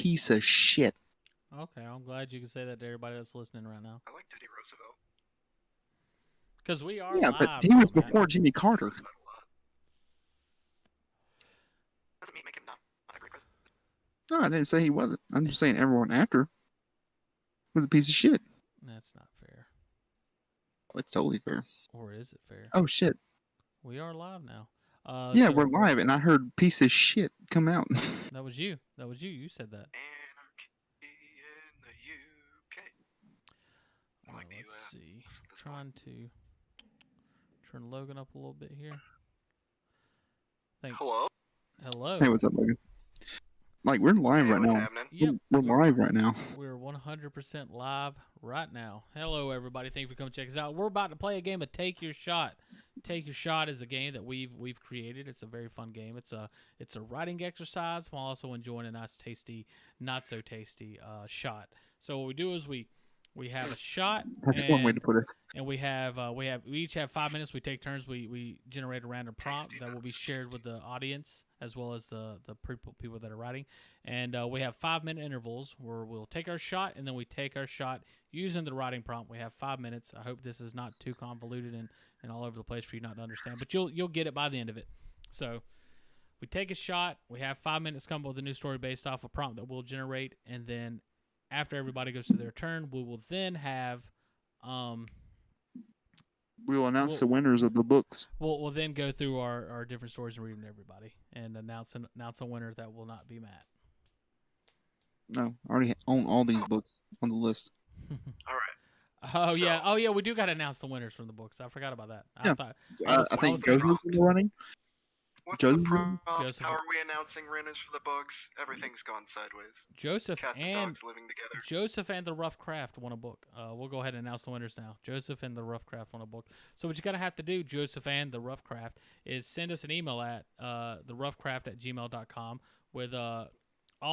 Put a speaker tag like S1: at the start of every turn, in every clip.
S1: piece of shit.
S2: Okay, I'm glad you can say that to everybody that's listening right now.
S3: I like Teddy Roosevelt.
S2: Because we are
S1: Yeah,
S2: live.
S1: but he was
S2: Matt.
S1: before Jimmy Carter.
S3: Doesn't mean make him not a great president.
S1: No, I didn't say he wasn't. I'm just saying everyone after was a piece of shit.
S2: That's not fair.
S1: Oh, it's totally fair.
S2: Or is it fair?
S1: Oh, shit.
S2: We are live now.
S1: Yeah,
S2: so
S1: we're live, and I heard piece of shit come out.
S2: That was you. That was you. You said that.
S3: Anarchy in the UK.
S2: Let's see. Trying to turn Logan up a little bit here.
S3: Hello?
S2: Hello.
S1: Hey, what's up, Logan? Like, we're live right now.
S3: Happening?
S2: Yep.
S1: We're live right now.
S2: We're 100% live right now. Hello, everybody. Thank you for coming check us out. We're about to play a game of Take Your Shot. Take Your Shot is a game that we've created. It's a very fun game. It's a writing exercise while also enjoying a nice, tasty, not so tasty shot. So what we do is we have a shot.
S1: That's one way to put it.
S2: And we each have 5 minutes. We take turns. We generate a random prompt that will be shared with the audience as well as the people that are writing. And we have 5 minute intervals where we'll take our shot and then we take our shot using the writing prompt. We have 5 minutes. I hope this is not too convoluted and all over the place for you not to understand, but you'll get it by the end of it. So we take a shot. We have 5 minutes come up with a new story based off a prompt that we'll generate, and then after everybody goes to their turn, we will then have
S1: we will announce the winners of the books.
S2: We'll then go through our different stories and read them to everybody and announce a winner that will not be Matt.
S1: No, I already own all these books on the list.
S3: All right.
S2: Oh yeah, we do got to announce the winners from the books. I forgot about that.
S1: Yeah. I think Joseph's running.
S3: What's the prompt? How are we announcing winners for the books? Everything's gone sideways.
S2: Joseph
S3: Cats and dogs living together.
S2: Joseph and the Rough Craft won a book. We'll go ahead and announce the winners now. Joseph and the Rough Craft won a book. So what you gotta have to do, Joseph and the Rough Craft, is send us an email at theroughcraft@gmail.com with all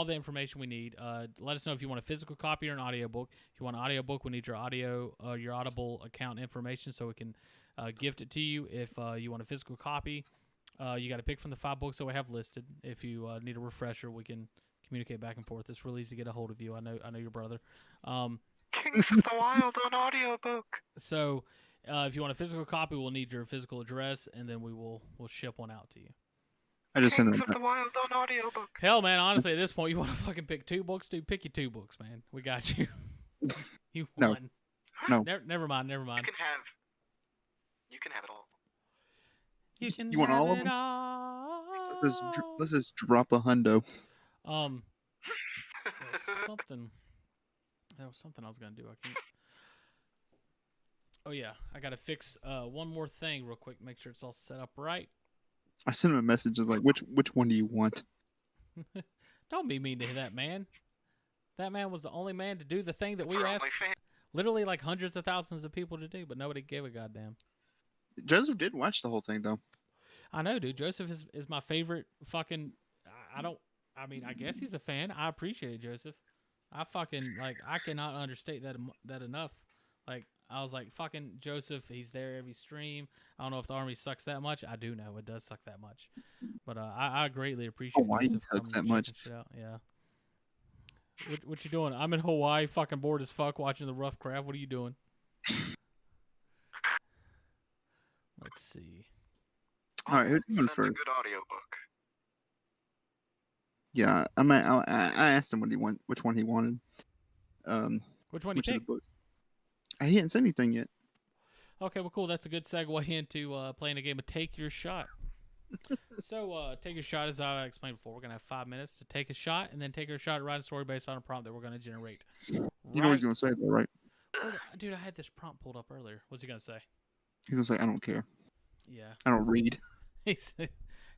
S2: the information we need. Let us know if you want a physical copy or an audiobook. If you want an audiobook, we need your your Audible account information so we can gift it to you. If you want a physical copy, you got to pick from the 5 books that we have listed. If you need a refresher, we can communicate back and forth. It's really easy to get a hold of you. I know your brother.
S3: Kings of the Wild on audiobook.
S2: So if you want a physical copy, we'll need your physical address, and then we'll ship one out to you.
S1: I just
S3: Kings of the Wild on audiobook.
S2: Hell, man, honestly, at this point, you want to fucking pick 2 books, dude? Pick your 2 books, man. We got you. You won.
S1: No.
S2: Never mind.
S3: You can have it all.
S1: You want all of them? Let's just drop a hundo.
S2: That was something I was gonna do. I can't. Oh yeah, I gotta fix one more thing real quick. Make sure it's all set up right.
S1: I sent him a message. Like, which one do you want?
S2: Don't be mean to that man. That man was the only man to do the thing that we asked literally like hundreds of thousands of people to do, but nobody gave a goddamn.
S1: Joseph did watch the whole thing, though.
S2: I know, dude. Joseph is my favorite fucking... I guess he's a fan. I appreciate it, Joseph. I cannot understate that enough. Like, I was like, fucking Joseph, he's there every stream. I don't know if the Army sucks that much. I do know it does suck that much. But I greatly appreciate
S1: Hawaii sucks that much.
S2: Shit out. Yeah. What you doing? I'm in Hawaii, fucking bored as fuck, watching the Rough Craft. What are you doing? Let's see.
S1: All right, who's going first?
S3: A good audiobook.
S1: Yeah, I asked him which one he wanted.
S2: Which one you take?
S1: He didn't say anything yet.
S2: Okay, well, cool. That's a good segue into playing a game of Take Your Shot. So, Take Your Shot, as I explained before, we're going to have 5 minutes to take a shot, and then take your shot and write a story based on a prompt that we're going to generate.
S1: You know what he's going to say, though, right?
S2: Dude, I had this prompt pulled up earlier. What's he going to say?
S1: He's going to say, I don't care.
S2: Yeah.
S1: I don't read.
S2: He said,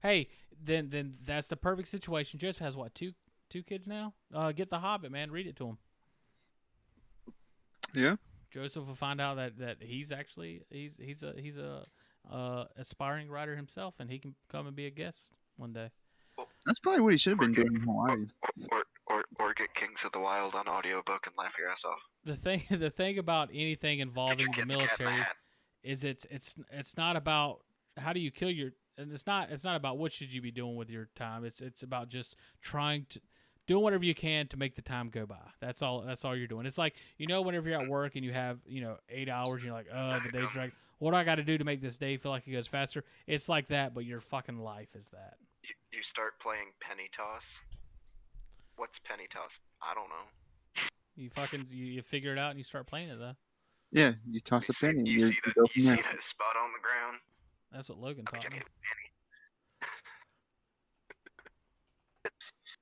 S2: hey, then that's the perfect situation. Joseph has, what, two kids now? Get The Hobbit, man. Read it to him.
S1: Yeah.
S2: Joseph will find out that he's actually he's a aspiring writer himself, and he can come and be a guest one day.
S1: That's probably what he should have been doing in Hawaii.
S3: Or get Kings of the Wild on audiobook and laugh your ass off.
S2: The thing about anything involving the military is it's not about how do you kill your, and it's not about what should you be doing with your time. It's about just trying to doing whatever you can to make the time go by. That's all you're doing. It's like, whenever you're at work and you have, 8 hours and you're like, oh, the day's dragging. What do I got to do to make this day feel like it goes faster? It's like that, but your fucking life is that.
S3: You start playing penny toss. What's penny toss? I don't know.
S2: You fucking you figure it out and you start playing it though.
S1: Yeah, you toss a penny.
S3: You see that spot on the ground?
S2: That's what Logan taught me.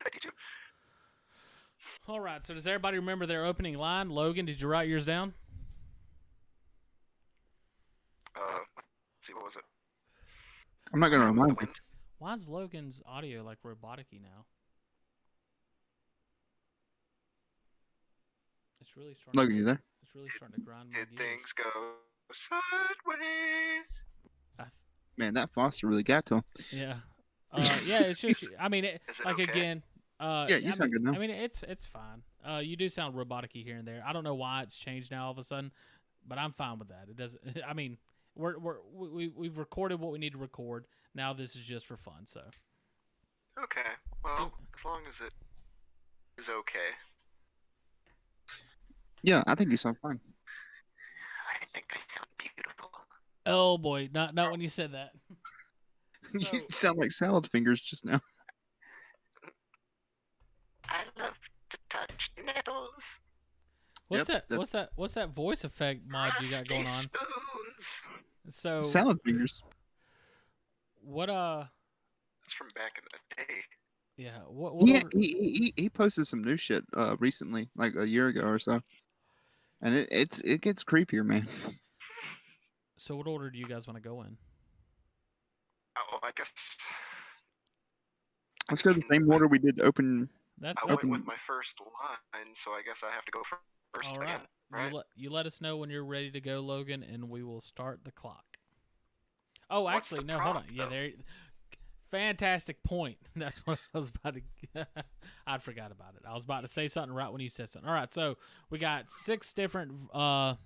S3: I did you.
S2: All right, so does everybody remember their opening line? Logan, did you write yours down?
S3: Let's see, what was it?
S1: I'm not gonna remind you.
S2: Why is Logan's audio like robotic-y now? It's really starting.
S1: Logan, you there?
S2: It's really starting to grind my
S3: Did
S2: gears.
S3: things go sideways?
S1: Man, that Foster really got to him.
S2: Yeah. Yeah, it's just, I mean, like, okay? Again,
S1: yeah, you sound good now.
S2: I mean, it's fine. You do sound robotic-y here and there. I don't know why it's changed now all of a sudden, but I'm fine with that. It doesn't, I mean, we've recorded what we need to record. Now this is just for fun, so.
S3: Okay. Well, as long as it is okay.
S1: Yeah, I think you sound fine.
S3: I think I sound beautiful.
S2: Oh boy, not when you said that.
S1: You sound like salad fingers just now.
S3: I love to touch nettles.
S2: What's that voice effect mod you got going on?
S3: Spoons.
S2: So
S1: salad fingers.
S2: What
S3: It's from back in the day.
S2: Yeah. What
S1: yeah, he posted some new shit recently, like a year ago or so. And it gets creepier, man.
S2: So what order do you guys want to go in?
S3: Oh, I guess.
S1: Let's go the same order we did open.
S3: I went with my first line, so I guess I have to go first
S2: all right.
S3: again. Right.
S2: You let us know when you're ready to go, Logan, and we will start the clock. Oh, actually, no, hold on. Yeah, there. Fantastic point. That's what I was about to. I forgot about it. I was about to say something right when you said something. All right, so we got six different not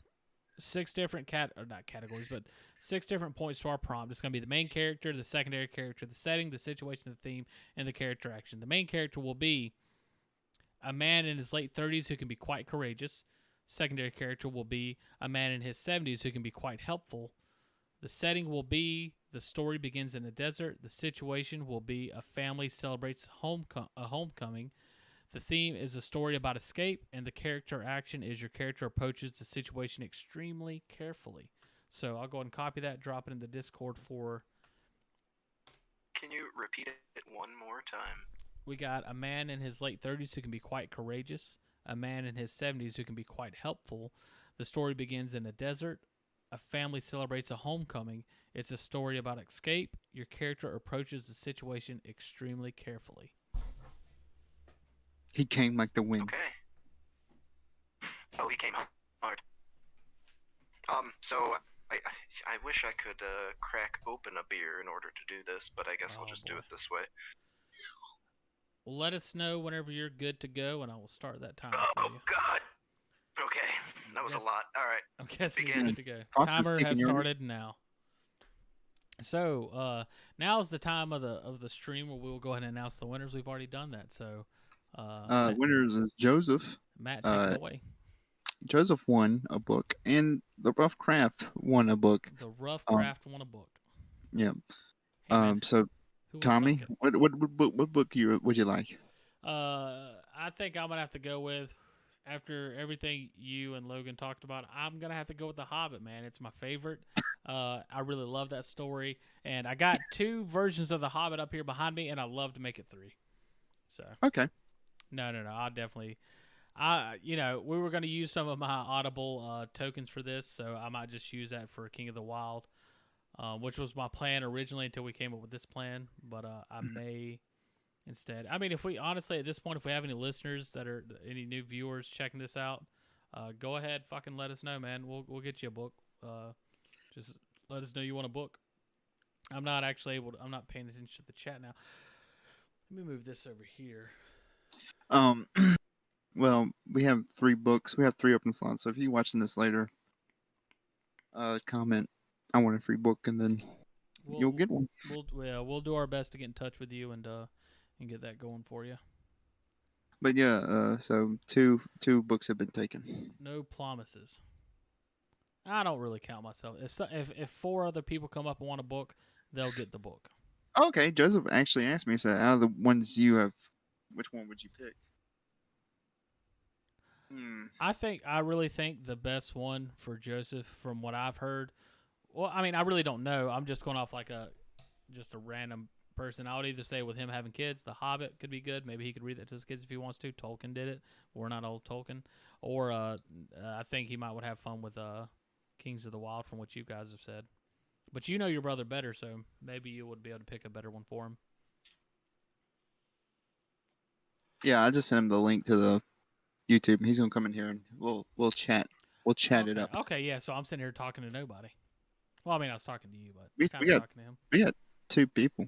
S2: categories, but 6 different points to our prompt. It's going to be the main character, the secondary character, the setting, the situation, the theme, and the character action. The main character will be a man in his late 30s who can be quite courageous. Secondary character will be a man in his 70s who can be quite helpful. The setting will be the story begins in a desert. The situation will be a family celebrates a homecoming. The theme is a story about escape, and the character action is your character approaches the situation extremely carefully. So I'll go ahead and copy that, drop it in the Discord for...
S3: Can you repeat it one more time?
S2: We got a man in his late 30s who can be quite courageous. A man in his 70s who can be quite helpful. The story begins in a desert. A family celebrates a homecoming. It's a story about escape. Your character approaches the situation extremely carefully.
S1: He came like the wind.
S3: Okay. Oh, he came hard. So I wish I could crack open a beer in order to do this, but I guess we'll just do it this way.
S2: Well, let us know whenever you're good to go, and I will start that timer
S3: for
S2: you.
S3: Oh, God. Okay, that was a lot. All right.
S2: I'm guessing you're good to go.
S1: Foster's
S2: Timer has
S1: taking
S2: started now. So now is the time of the stream where we will go ahead and announce the winners. We've already done that. So
S1: winners is Joseph.
S2: Matt, take it away.
S1: Joseph won a book, and the Rough Craft won a book.
S2: The Rough Craft won a book.
S1: Yeah.
S2: Hey, man,
S1: so Tommy, what book would you like?
S2: I think I'm gonna have to go with, after everything you and Logan talked about, I'm gonna have to go with The Hobbit, man. It's my favorite. I really love that story, and I got 2 versions of The Hobbit up here behind me, and I love to make it 3. So
S1: okay.
S2: No, I'll definitely. We were gonna use some of my Audible tokens for this, so I might just use that for King of the Wild, which was my plan originally until we came up with this plan. But I may instead. I mean, if we honestly at this point, if we have any listeners that are any new viewers checking this out, go ahead, fucking let us know, man. We'll get you a book. Just let us know you want a book. I'm not actually able to. I'm not paying attention to the chat now. Let me move this over here.
S1: Well, we have 3 books. We have 3 open slots. So if you're watching this later, comment, I want a free book, and then you'll get one.
S2: We'll do our best to get in touch with you and get that going for you.
S1: But yeah, so two books have been taken.
S2: No promises. I don't really count myself. If 4 other people come up and want a book, they'll get the book.
S1: Okay, Joseph actually asked me, said, out of the ones you have, which one would you pick?
S2: I really think the best one for Joseph, from what I've heard. Well, I mean, I really don't know. I'm just going off like just a random person. I would either say with him having kids, The Hobbit could be good. Maybe he could read that to his kids if he wants to. Tolkien did it. We're not old Tolkien. Or I think he would have fun with Kings of the Wild, from what you guys have said. But you know your brother better, so maybe you would be able to pick a better one for him.
S1: Yeah, I just sent him the link to the YouTube. He's gonna come in here and we'll chat. We'll chat it up.
S2: Okay, yeah. So I'm sitting here talking to nobody. Well, I mean, I was talking to you, but
S1: We
S2: kind
S1: got-
S2: of talking to him.
S1: We got 2 people.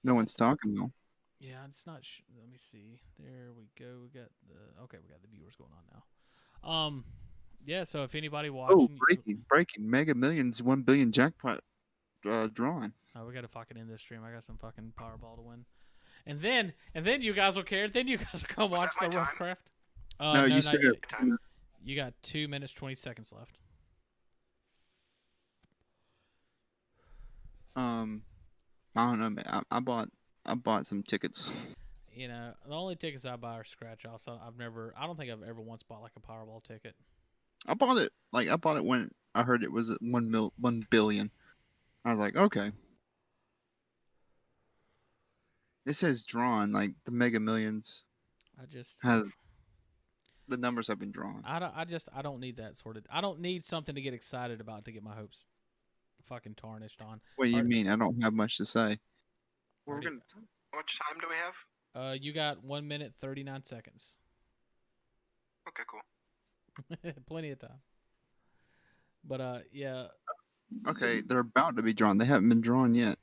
S1: No one's talking though.
S2: Yeah, it's not. Let me see. There we go. We got the viewers going on now. Yeah. So if anybody watching,
S1: breaking! Mega Millions 1 billion jackpot drawn.
S2: Oh, we got to fucking end this stream. I got some fucking Powerball to win, and then you guys will care. Then you guys will come watch the Rough Craft.
S1: No, you said it.
S2: You got 2 minutes 20 seconds left.
S1: I don't know, man. I bought some tickets.
S2: You know, the only tickets I buy are scratch offs. I don't think I've ever once bought like a Powerball ticket.
S1: I bought it when I heard it was at 1 billion. I was like, okay. It says drawn, like the Mega Millions. The numbers have been drawn.
S2: I don't need that sort of. I don't need something to get excited about to get my hopes fucking tarnished on.
S1: What do you mean? I don't have much to say.
S3: How much time do we have?
S2: You got 1 minute 39 seconds.
S3: Okay, cool.
S2: Plenty of time. But yeah.
S1: Okay, they're about to be drawn. They haven't been drawn yet.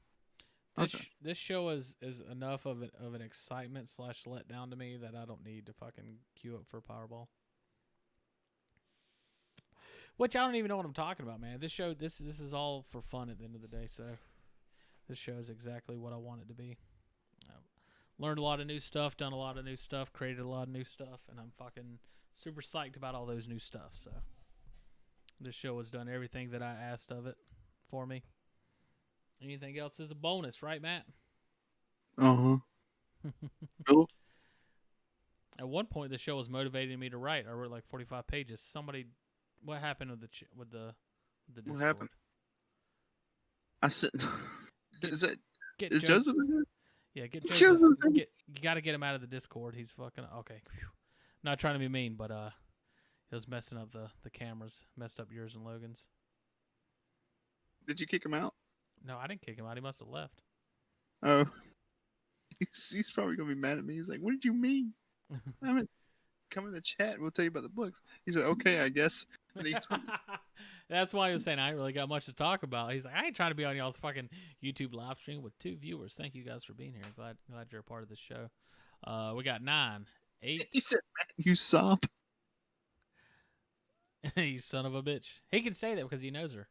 S2: This show is enough of an excitement / letdown to me that I don't need to fucking queue up for Powerball. Which I don't even know what I'm talking about, man. This show, this is all for fun at the end of the day. So this show is exactly what I want it to be. Learned a lot of new stuff, done a lot of new stuff, created a lot of new stuff, and I'm fucking super psyched about all those new stuff. So this show has done everything that I asked of it for me. Anything else is a bonus, right, Matt?
S1: Uh-huh. Cool.
S2: At one point, the show was motivating me to write. I wrote like 45 pages. What happened with the Discord?
S1: What happened? I said, is
S2: Joseph
S1: Joseph in there?
S2: Yeah, get Joseph. You got to get him out of the Discord. He's fucking okay. Not trying to be mean, but he was messing up the cameras, messed up yours and Logan's.
S1: Did you kick him out?
S2: No, I didn't kick him out. He must have left.
S1: Oh, he's probably gonna be mad at me. He's like, "What did you mean? I haven't come in the chat. We'll tell you about the books." He said, "Okay, I guess."
S2: That's why he was saying I ain't really got much to talk about. He's like, I ain't trying to be on y'all's fucking YouTube live stream with 2 viewers. Thank you guys for being here. Glad you're a part of this show. We got 9, 8.
S1: He said, "Man, you sop."
S2: You son of a bitch. He can say that because he knows her.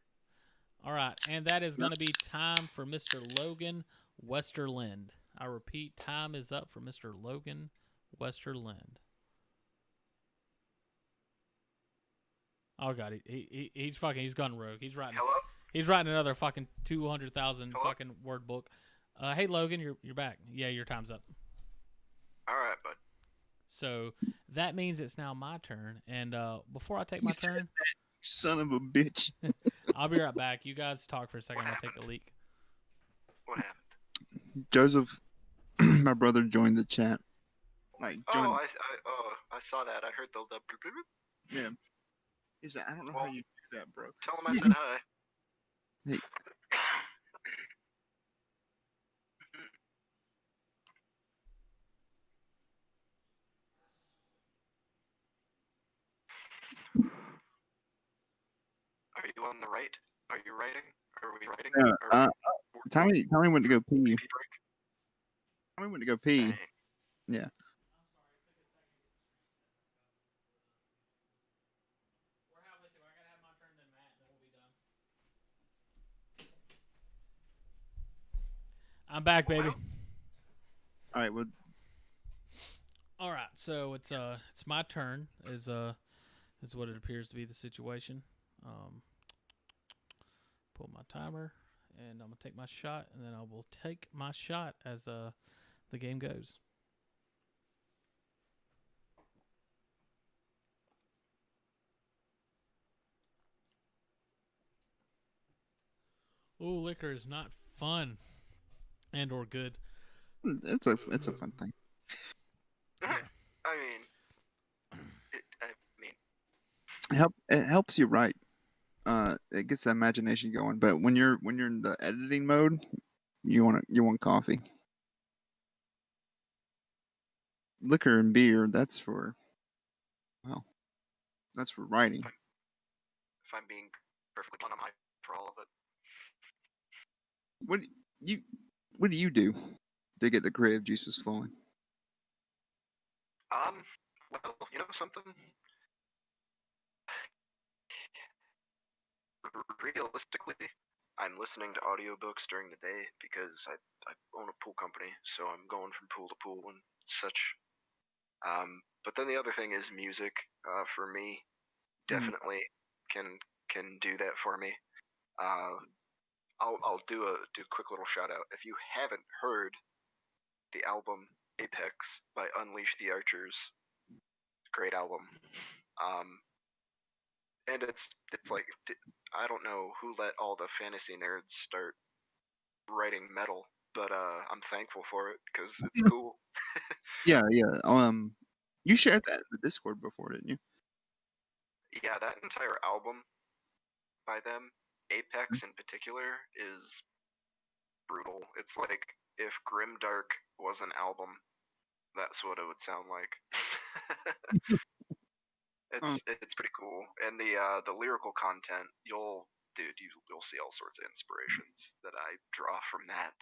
S2: All right, and that is going to be time for Mr. Logan Westerlind. I repeat, time is up for Mr. Logan Westerlind. Oh god, he's gone rogue. He's writing.
S3: Hello?
S2: He's writing another fucking 200,000 fucking word book. Hey Logan, you're back. Yeah, your time's up.
S3: All right, bud.
S2: So that means it's now my turn. And before I take my turn,
S1: son of a bitch.
S2: I'll be right back. You guys talk for a second. I'm gonna take a leak.
S3: What happened?
S1: Joseph, my brother, joined the chat. Like, joined.
S3: I saw that. I heard the bloop, bloop, bloop.
S1: Yeah. He said, "I don't know how you do that, bro."
S3: Tell him I said hi.
S1: Hey.
S3: Are you on the right? Are you writing? Are we writing?
S1: Tommy went to go pee.
S3: Break?
S1: Tommy went to go pee.
S3: Dang.
S1: Yeah.
S2: I'm back, baby.
S1: All right. Well,
S2: All right, so it's my turn. Is what it appears to be the situation. Um, pull my timer, and I'm gonna take my shot, and then I will take my shot as the game goes. Ooh, liquor is not fun and or good.
S1: It's a fun thing.
S2: Yeah.
S3: I mean, I mean,
S1: It helps you write. It gets the imagination going. But when you're in the editing mode, you want coffee. Liquor and beer, that's for writing.
S3: if I'm being perfectly blunt, I'm hyped for all of it.
S1: What you what do you do to get the creative juices flowing?
S3: Well, you know something? Realistically, I'm listening to audiobooks during the day because I own a pool company, so I'm going from pool to pool and such. But then the other thing is music. For me, definitely can do that for me. Uh, I'll do a quick little shout out. If you haven't heard the album Apex by Unleash the Archers, great album. And it's like I don't know who let all the fantasy nerds start writing metal, but I'm thankful for it because it's cool.
S1: Yeah. You shared that in the Discord before, didn't you?
S3: Yeah, that entire album by them, Apex in particular, is brutal. It's like if Grimdark was an album, that's what it would sound like. It's pretty cool, and the lyrical content, you'll see all sorts of inspirations that I draw from that.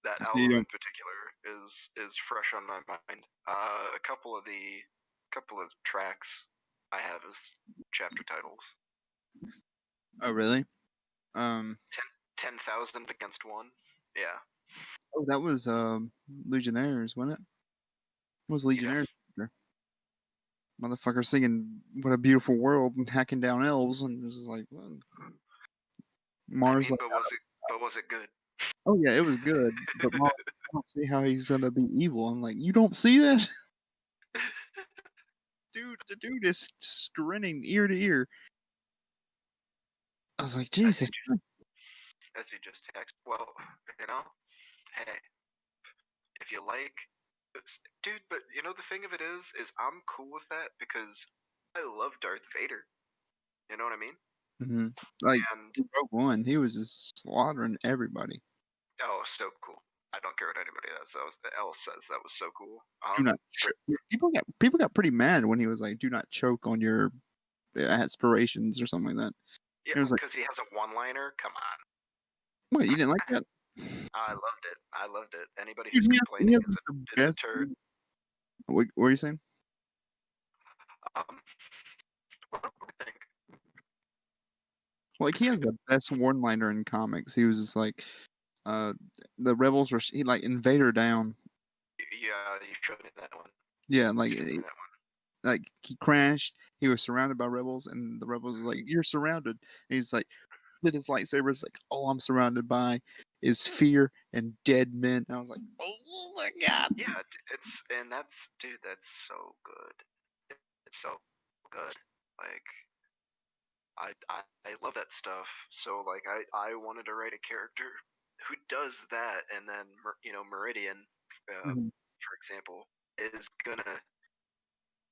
S3: That
S1: So
S3: album in particular is fresh on my mind. A couple of tracks I have as chapter titles.
S1: Oh, really? Um.
S3: 10,000 against one. Yeah.
S1: Oh, that was Legionnaires, wasn't it? It was Legionnaires.
S3: Yes.
S1: Motherfucker singing "What a Beautiful World" and hacking down elves, and it was just like well, Mars.
S3: I mean, but was it good?
S1: Oh yeah, it was good, but Mars, I don't see how he's gonna be evil. I'm like, you don't see that, dude. The dude is grinning ear to ear. I was like, Jesus.
S3: As you just text, well, you know, hey, if you like, dude. But you know the thing of it is I'm cool with that because I love Darth Vader. You know what I mean?
S1: Mm-hmm. Like
S3: And
S1: Rogue One, he was just slaughtering everybody.
S3: oh, so cool. I don't care what anybody else says. That was so cool.
S1: Do not. People got pretty mad when he was like, "Do not choke on your aspirations" or something like that.
S3: Yeah,
S1: It was like,
S3: because he has a one-liner. Come on.
S1: what? You didn't like that?
S3: I loved it. I loved it. Anybody
S1: Dude,
S3: who's
S1: he
S3: complaining
S1: has
S3: is
S1: the
S3: a
S1: best.
S3: turd.
S1: What were you saying?
S3: What do I think?
S1: Like he has the best one-liner in comics. He was just like, the rebels were he like Invader down.
S3: Yeah, you showed me that one.
S1: Yeah, like
S3: You showed me that one.
S1: like he crashed. He was surrounded by rebels, and the rebels was like, "You're surrounded." And he's like, lit his lightsaber. It's like, all I'm surrounded by is fear and dead men. And I was like, oh my god.
S3: Yeah, that's so good. It's so good. Like I love that stuff. So like I wanted to write a character who does that, and then Meridian,
S1: Mhm.
S3: for example, is gonna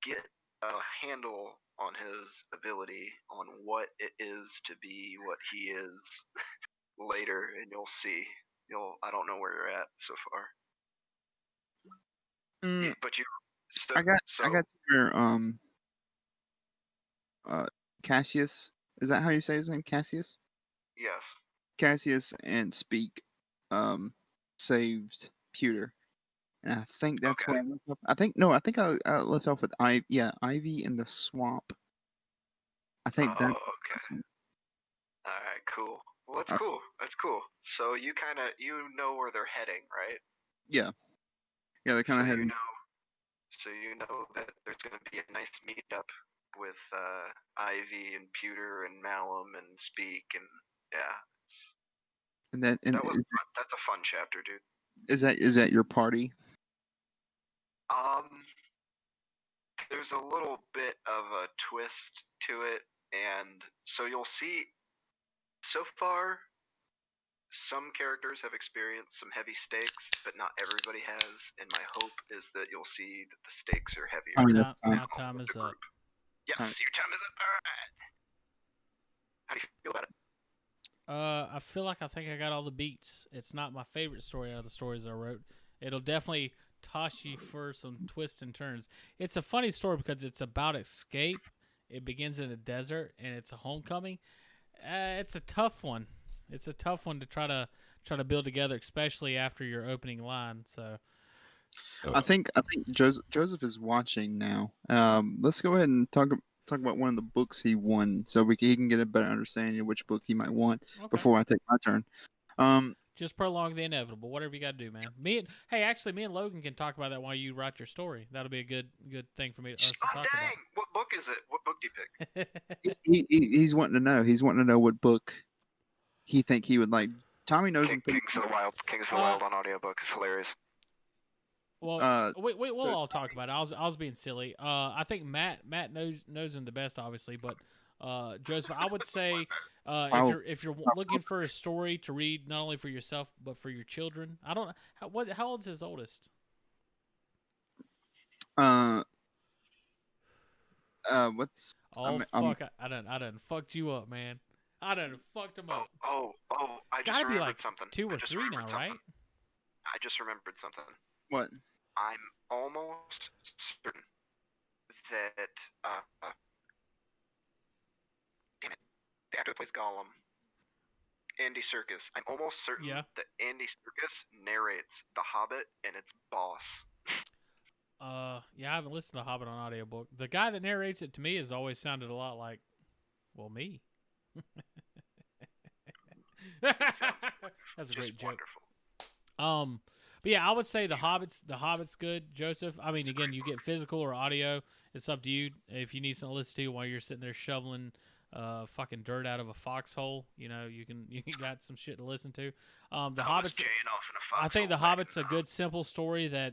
S3: get a handle on his ability on what it is to be what he is later, and you'll see. I don't know where you're at so far.
S1: Mm,
S3: But you
S1: I got your Cassius. Is that how you say his name? Cassius?
S3: yes.
S1: Cassius and Speak saved Pewter. And I think that's
S3: Okay.
S1: where I left off. I left off with Ivy in the swamp. I think that.
S3: Okay. All right. Cool. Well, that's
S1: Uh,
S3: cool. That's cool. So you know where they're heading, right?
S1: yeah, they're kind
S3: So
S1: of heading.
S3: So you know that there's going to be a nice meetup with Ivy and Pewter and Malum and Speak, and yeah,
S1: And that and
S3: that's a fun chapter, dude.
S1: is that your party?
S3: There's a little bit of a twist to it, and so you'll see. So far, some characters have experienced some heavy stakes, but not everybody has. And my hope is that you'll see that the stakes are heavier.
S2: My time is up.
S3: Yes, your time is up. All right. How do you feel about it?
S2: I feel like I think I got all the beats. It's not my favorite story out of the stories I wrote. It'll definitely toss you for some twists and turns. It's a funny story because it's about escape. It begins in a desert and it's a homecoming. It's a tough one. It's a tough one to try to build together, especially after your opening line. So
S1: I think Joseph is watching now. Let's go ahead and talk about one of the books he won, so he can get a better understanding of which book he might want before I take my turn.
S2: Just prolong the inevitable. Whatever you got to do, man. Me and Logan can talk about that while you write your story. That'll be a good thing for us to talk about.
S3: What book is it? What book do you pick?
S1: He's wanting to know. He's wanting to know what book he think he would like. Tommy knows.
S3: Kings of the Wild. Kings of the Wild on audiobook is hilarious.
S2: Well, we'll all talk about it. I was being silly. I think Matt knows him the best, obviously, but Joseph, I would say if you're looking for a story to read not only for yourself but for your children. I don't how old's his oldest?
S1: What's
S2: fuck! I done fucked you up, man. I done fucked him up.
S3: Oh! I just
S2: gotta be
S3: remembered
S2: like
S3: something.
S2: 2 or 3 now, right?
S3: I just remembered something.
S1: What?
S3: I'm almost certain that damn it, the actor that plays Gollum, Andy Serkis. I'm almost certain that Andy Serkis narrates The Hobbit, and it's Boss.
S2: Yeah, I haven't listened to The Hobbit on audiobook. The guy that narrates it to me has always sounded a lot like, well, me. That's a great joke.
S3: Wonderful.
S2: But yeah, I would say the Hobbit's good, Joseph. I mean, again, you get physical or audio. It's up to you. If you need something to listen to while you're sitting there shoveling fucking dirt out of a foxhole, you got some shit to listen to. The Hobbit's. I think the Hobbit's a good, simple story that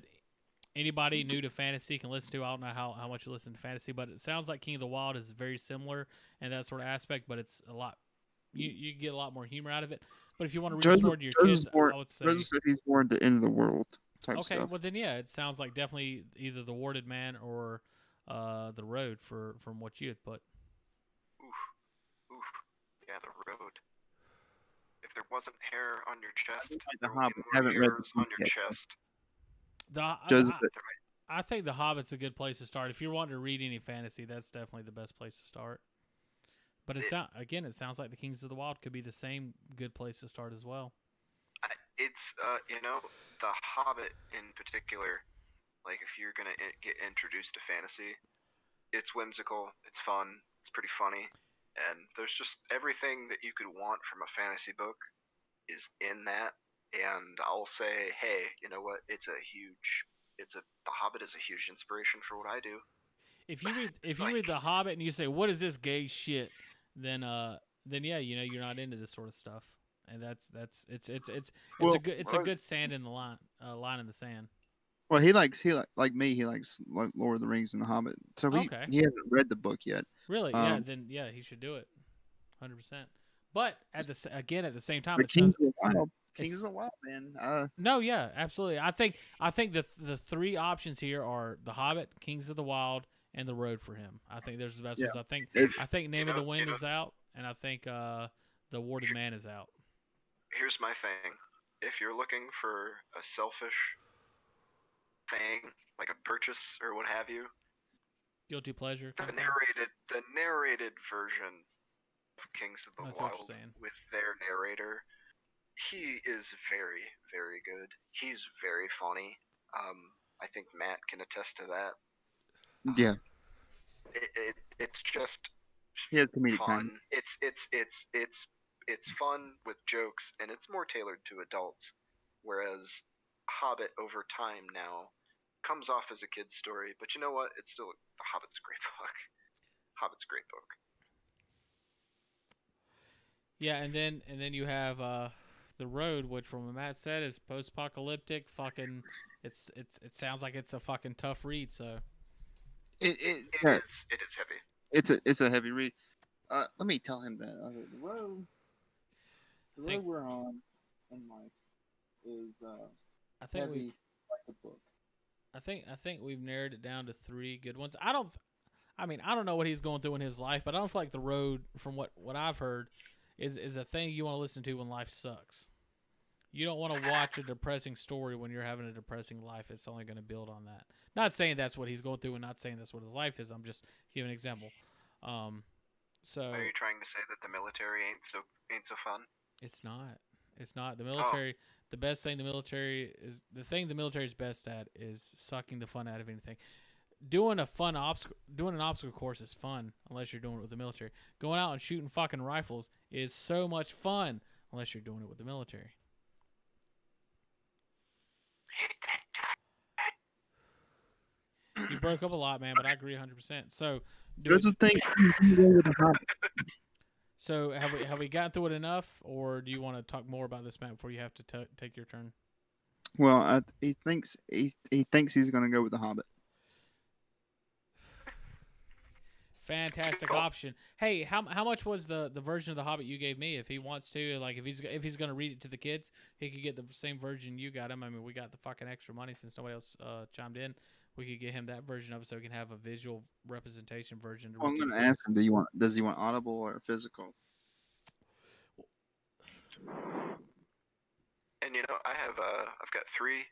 S2: anybody new to fantasy can listen to. I don't know how much you listen to fantasy, but it sounds like King of the Wild is very similar in that sort of aspect, but it's a lot. You get a lot more humor out of it. But if you want to read the story to your kids, I would say
S1: Joseph said he's more into end of the world type stuff.
S2: Okay, well then yeah, it sounds like definitely either the Warded Man or the Road from what you had put.
S3: Oof. Yeah, the Road. If there wasn't hair on your chest,
S1: the Hobbit. Haven't read
S3: on your chest.
S2: I think The Hobbit's a good place to start. If you're wanting to read any fantasy, that's definitely the best place to start. But it sounds like the Kings of the Wild could be the same good place to start as well.
S3: It's The Hobbit in particular. Like if you're gonna get introduced to fantasy, it's whimsical, it's fun, it's pretty funny, and there's just everything that you could want from a fantasy book is in that. And I'll say, hey, you know what? The Hobbit is a huge inspiration for what I do.
S2: If you read The Hobbit and you say, what is this gay shit? Then yeah, you're not into this sort of stuff, and it's a good sand in the line in the sand.
S1: Well, he likes me. He likes Lord of the Rings and The Hobbit. So he hasn't read the book yet.
S2: Really? Then he should do it, 100%. But at the same time,
S1: Kings of the Wild, man.
S2: No, yeah, absolutely. I think the 3 options here are The Hobbit, Kings of the Wild, and The Road for him. I think there's the best ones. I think Name of the Wind is out, and I think The Warded Man is out.
S3: Here's my thing: if you're looking for a selfish thing, like a purchase or what have you,
S2: guilty pleasure.
S3: The narrated version of Kings of the Wild with their narrator, he is very, very good. He's very funny. I think Matt can attest to that.
S1: Yeah.
S3: It's just
S1: comedic
S3: fun.
S1: time.
S3: It's fun with jokes, and it's more tailored to adults. Whereas Hobbit over time now comes off as a kid's story, but you know what? It's still The Hobbit's a great book. Hobbit's a great book.
S2: Yeah, and then you have The Road, which from what Matt said is post-apocalyptic. Fucking, it sounds like it's a fucking tough read. So
S3: It is heavy.
S1: It's a heavy read. Let me tell him that the road we're on in life is
S2: I think
S1: heavy like a book.
S2: I think we've narrowed it down to 3 good ones. I don't know what he's going through in his life, but I don't feel like The Road, from what I've heard, is a thing you want to listen to when life sucks. You don't want to watch a depressing story when you're having a depressing life. It's only going to build on that. Not saying that's what he's going through, and not saying that's what his life is. I'm just giving an example. So
S3: are you trying to say that the military ain't so fun?
S2: It's not. It's not. The military. Oh. The best thing the military is best at is sucking the fun out of anything. Doing an obstacle course is fun unless you're doing it with the military. Going out and shooting fucking rifles is so much fun unless you're doing it with the military. You broke up a lot, man, but I agree 100%. So
S1: there's a thing.
S2: So have we gotten through it enough, or do you want to talk more about this map before you have to take your turn?
S1: Well, he thinks he's going to go with the Hobbit.
S2: Fantastic option. Hey, how much was the version of the Hobbit you gave me? If he wants to, like, if he's going to read it to the kids, he could get the same version you got him. I mean, we got the fucking extra money since nobody else chimed in. We could get him that version of it so he can have a visual representation version.
S1: I'm going to ask him, does he want audible or physical?
S3: And I've got 3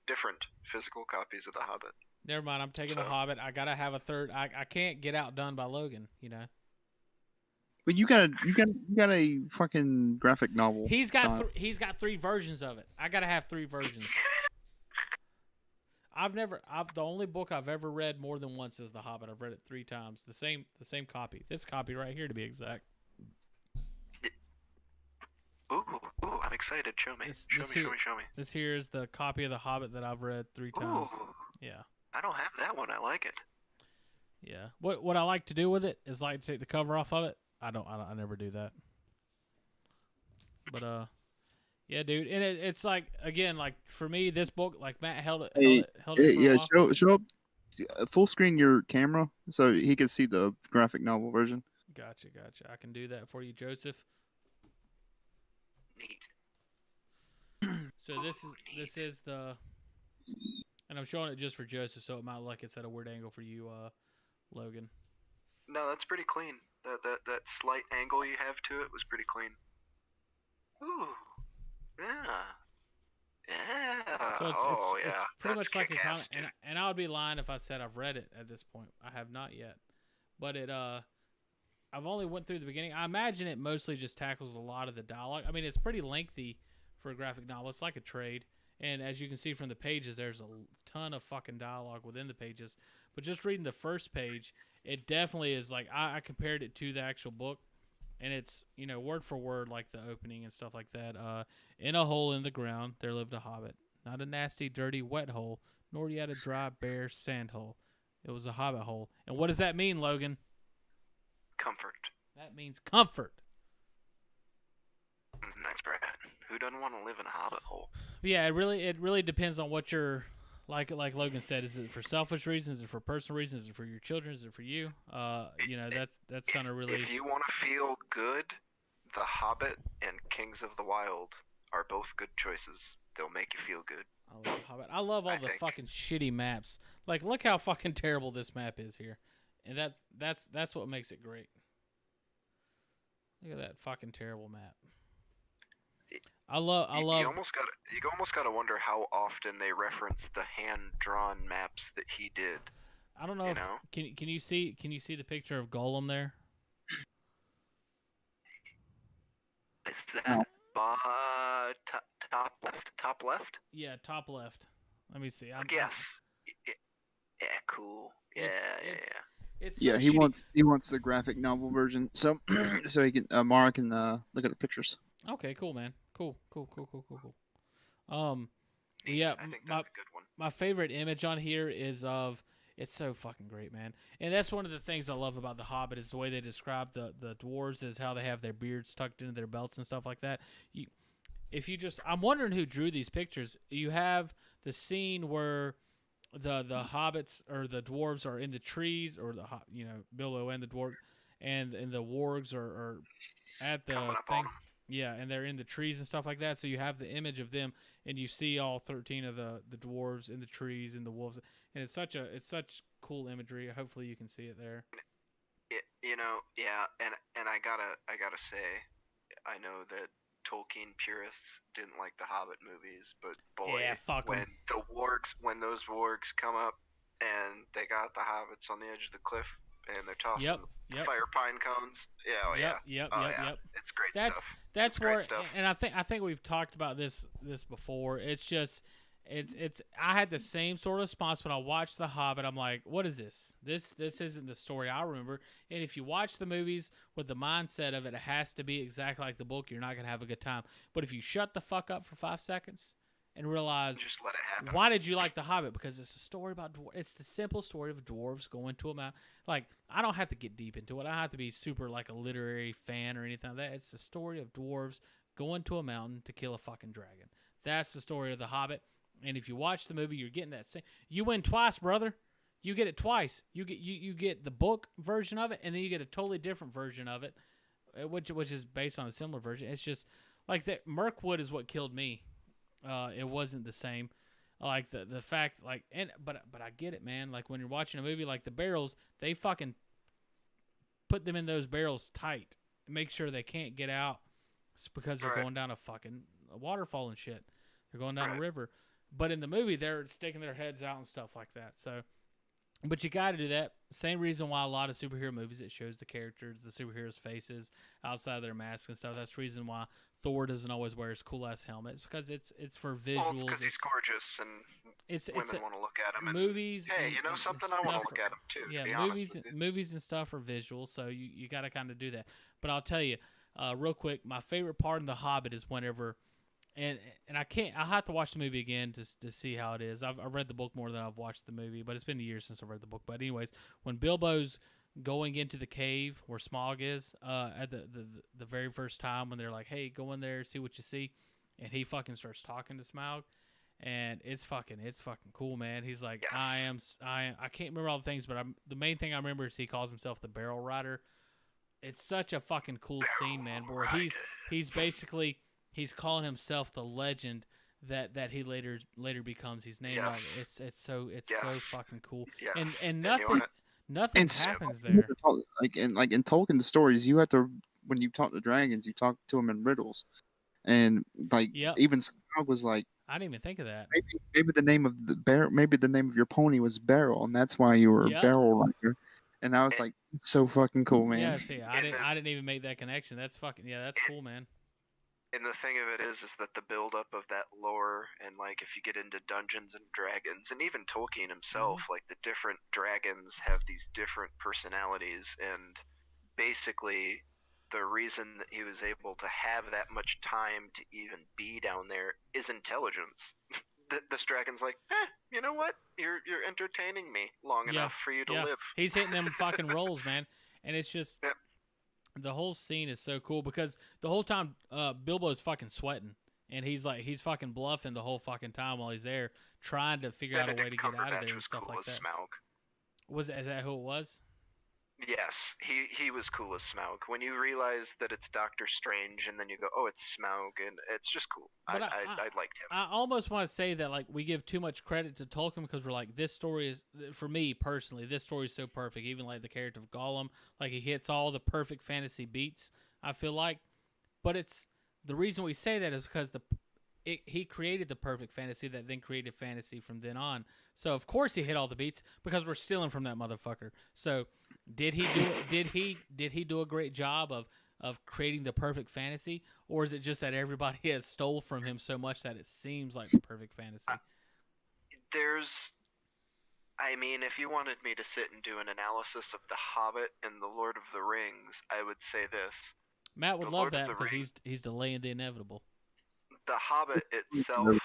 S3: different physical copies of The Hobbit.
S2: Never mind, I'm taking The Hobbit. I gotta have a third. I can't get outdone by Logan, you know.
S1: But you got a fucking graphic novel.
S2: He's got 3 versions of it. I gotta have 3 versions. The only book I've ever read more than once is The Hobbit. I've read it 3 times. The same copy. This copy right here, to be exact.
S3: Ooh, I'm excited. Show me. Show me.
S2: This here is the copy of The Hobbit that I've read 3 times.
S3: Ooh,
S2: yeah.
S3: I don't have that one. I like it.
S2: Yeah. What I like to do with it is like to take the cover off of it. I never do that. But yeah, dude, and it's like, again, like for me, this book, like Matt held it for a while.
S1: Show up full screen your camera so he can see the graphic novel version.
S2: Gotcha. I can do that for you, Joseph.
S3: Neat.
S2: So this is the, and I'm showing it just for Joseph, so it might look like it's at a weird angle for you, Logan.
S3: No, that's pretty clean. That slight angle you have to it was pretty clean. Ooh. Yeah.
S2: So it's pretty much like a comic, and I would be lying if I said I've read it at this point. I have not yet, but I've only went through the beginning. I imagine it mostly just tackles a lot of the dialogue. I mean, it's pretty lengthy for a graphic novel. It's like a trade, and as you can see from the pages, there's a ton of fucking dialogue within the pages. But just reading the first page, it definitely is like I compared it to the actual book. And it's, word for word, like the opening and stuff like that. In a hole in the ground, there lived a hobbit. Not a nasty, dirty, wet hole, nor yet a dry, bare sand hole. It was a hobbit hole. And what does that mean, Logan?
S3: Comfort.
S2: That means comfort.
S3: Nice, Brad. Who doesn't want to live in a hobbit hole?
S2: Yeah, it really depends on what you're... Like Logan said, is it for selfish reasons? Is it for personal reasons? Is it for your children? Is it for you? That's kind of really...
S3: If you want to feel good, The Hobbit and Kings of the Wild are both good choices. They'll make you feel good.
S2: I love Hobbit. I love all the fucking shitty maps. Like, look how fucking terrible this map is here. And that's what makes it great. Look at that fucking terrible map. I love.
S3: You almost gotta wonder how often they reference the hand-drawn maps that he did.
S2: I don't know. Can you see the picture of Gollum there?
S3: Is that top left? Top left?
S2: Yeah, top left. Let me see.
S3: Yes. Yeah, cool. Yeah.
S2: It's
S1: yeah,
S2: so
S1: he
S2: shitty.
S1: wants the graphic novel version, so he can Mara can look at the pictures.
S2: Okay, cool, man. Cool.
S3: I
S2: Yeah,
S3: think that's a good one.
S2: my favorite image on here is of. It's so fucking great, man. And that's one of the things I love about The Hobbit is the way they describe the dwarves, is how they have their beards tucked into their belts and stuff like that. If you just, I'm wondering who drew these pictures. You have the scene where the hobbits or the dwarves are in the trees, or Bilbo and the dwarf, and the wargs are at the
S3: Coming up
S2: thing.
S3: on 'em.
S2: Yeah, and they're in the trees and stuff like that. So you have the image of them, and you see all 13 of the dwarves in the trees and the wolves, and it's such cool imagery. Hopefully you can see it there.
S3: Yeah, and I gotta say, I know that Tolkien purists didn't like the Hobbit movies, but boy,
S2: Yeah, fuck 'em.
S3: when those wargs come up and they got the hobbits on the edge of the cliff and they're tossing
S2: Yep.
S3: fire pine cones. Yeah,
S2: Yep.
S3: It's great
S2: That's
S3: stuff.
S2: that's
S3: Great
S2: where,
S3: stuff.
S2: and I think we've talked about this before. It's just it's I had the same sort of response when I watched The Hobbit. I'm like, what is this? This isn't the story I remember. And if you watch the movies with the mindset of it has to be exactly like the book, you're not gonna have a good time. But if you shut the fuck up for 5 seconds and realize,
S3: Just let it happen.
S2: why did you like The Hobbit? Because it's a story about it's the simple story of dwarves going to a mountain. Like, I don't have to get deep into it. I don't have to be super like a literary fan or anything like that. It's the story of dwarves going to a mountain to kill a fucking dragon. That's the story of The Hobbit. And if you watch the movie, you're getting that same. You win twice, brother. You get it twice. You get the book version of it, and then you get a totally different version of it, which is based on a similar version. It's just like that. Mirkwood is what killed me. It wasn't the same. Like the fact, like, but I get it, man. Like when you're watching a movie, like the barrels, they fucking put them in those barrels tight, make sure they can't get out, because they're going down a fucking waterfall and shit. They're going down a river. But in the movie, they're sticking their heads out and stuff like that. So, but you got to do that. Same reason why a lot of superhero movies, it shows the characters, the superheroes' faces outside of their masks and stuff. That's the reason why Thor doesn't always wear his cool ass helmet. It's because it's for visuals.
S3: Well, it's because he's gorgeous and women want to look at him. And,
S2: movies.
S3: hey, you know something? I want to look at him too.
S2: Yeah,
S3: to be honest with you.
S2: movies and stuff are visual, so you got to kind of do that. But I'll tell you, real quick, my favorite part in The Hobbit is whenever. And I have to watch the movie again to see how it is. I've read the book more than I've watched the movie, but it's been years since I've read the book. But anyways, when Bilbo's going into the cave where Smaug is, at the very first time, when they're like, "Hey, go in there, see what you see," and he fucking starts talking to Smaug, and it's fucking cool, man. He's like,
S3: Yes.
S2: I can't remember all the things, but the main thing I remember is he calls himself the Barrel Rider. It's such a fucking cool scene, man. Where he's basically. He's calling himself the legend that he later becomes. He's named.
S3: Yes.
S2: It's so fucking cool.
S3: Yes.
S2: And
S3: you
S2: nothing happens there.
S1: Like in Tolkien stories, you have to, when you talk to dragons, you talk to them in riddles, and like even Smaug was like,
S2: I didn't even think of that.
S1: Maybe the name of maybe the name of your pony was Beryl, and that's why you were a barrel rider. And I was like, it's so fucking cool, man.
S2: Yeah, see, I didn't even make that connection. That's fucking that's cool, man.
S3: And the thing of it is that the buildup of that lore, and like if you get into Dungeons and Dragons, and even Tolkien himself, like the different dragons have these different personalities, and basically the reason that he was able to have that much time to even be down there is intelligence. This dragon's like, you know what? You're entertaining me long enough for you to live.
S2: He's hitting them fucking rolls, man, and it's just. The whole scene is so cool because the whole time Bilbo's fucking sweating, and he's fucking bluffing the whole fucking time while he's there trying to figure out a way to get out of there and stuff like that.
S3: Smaug.
S2: Is that who it was?
S3: Yes, he was cool as Smaug. When you realize that it's Doctor Strange, and then you go, oh, it's Smaug, and it's just cool. I liked him.
S2: I almost want to say that like we give too much credit to Tolkien because we're like, this story is, for me personally, this story is so perfect. Even like the character of Gollum, like he hits all the perfect fantasy beats, I feel like. But it's the reason we say that is because he created the perfect fantasy that then created fantasy from then on. So of course he hit all the beats because we're stealing from that motherfucker. So did he do a great job of creating the perfect fantasy, or is it just that everybody has stole from him so much that it seems like the perfect fantasy?
S3: I mean, if you wanted me to sit and do an analysis of The Hobbit and The Lord of the Rings, I would say this.
S2: Matt would love that because he's delaying the inevitable.
S3: The Hobbit itself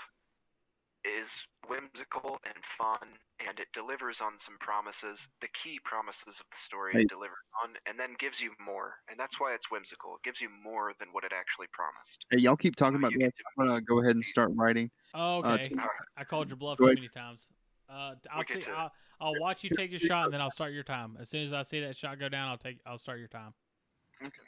S3: is whimsical and fun, and it delivers on some promises, the key promises of the story
S1: Hey.
S3: it delivers on, and then gives you more. And that's why it's whimsical. It gives you more than what it actually promised.
S1: Hey, y'all keep talking about
S3: You
S1: that.
S3: get to
S1: I'm gonna go ahead and start writing.
S2: Oh, okay.
S1: To-
S2: I called your bluff
S1: Go
S2: too
S1: ahead.
S2: many times.
S3: We get to-
S2: I'll watch you take your shot, and then I'll start your time. As soon as I see that shot go down, I'll start your time.
S1: Okay.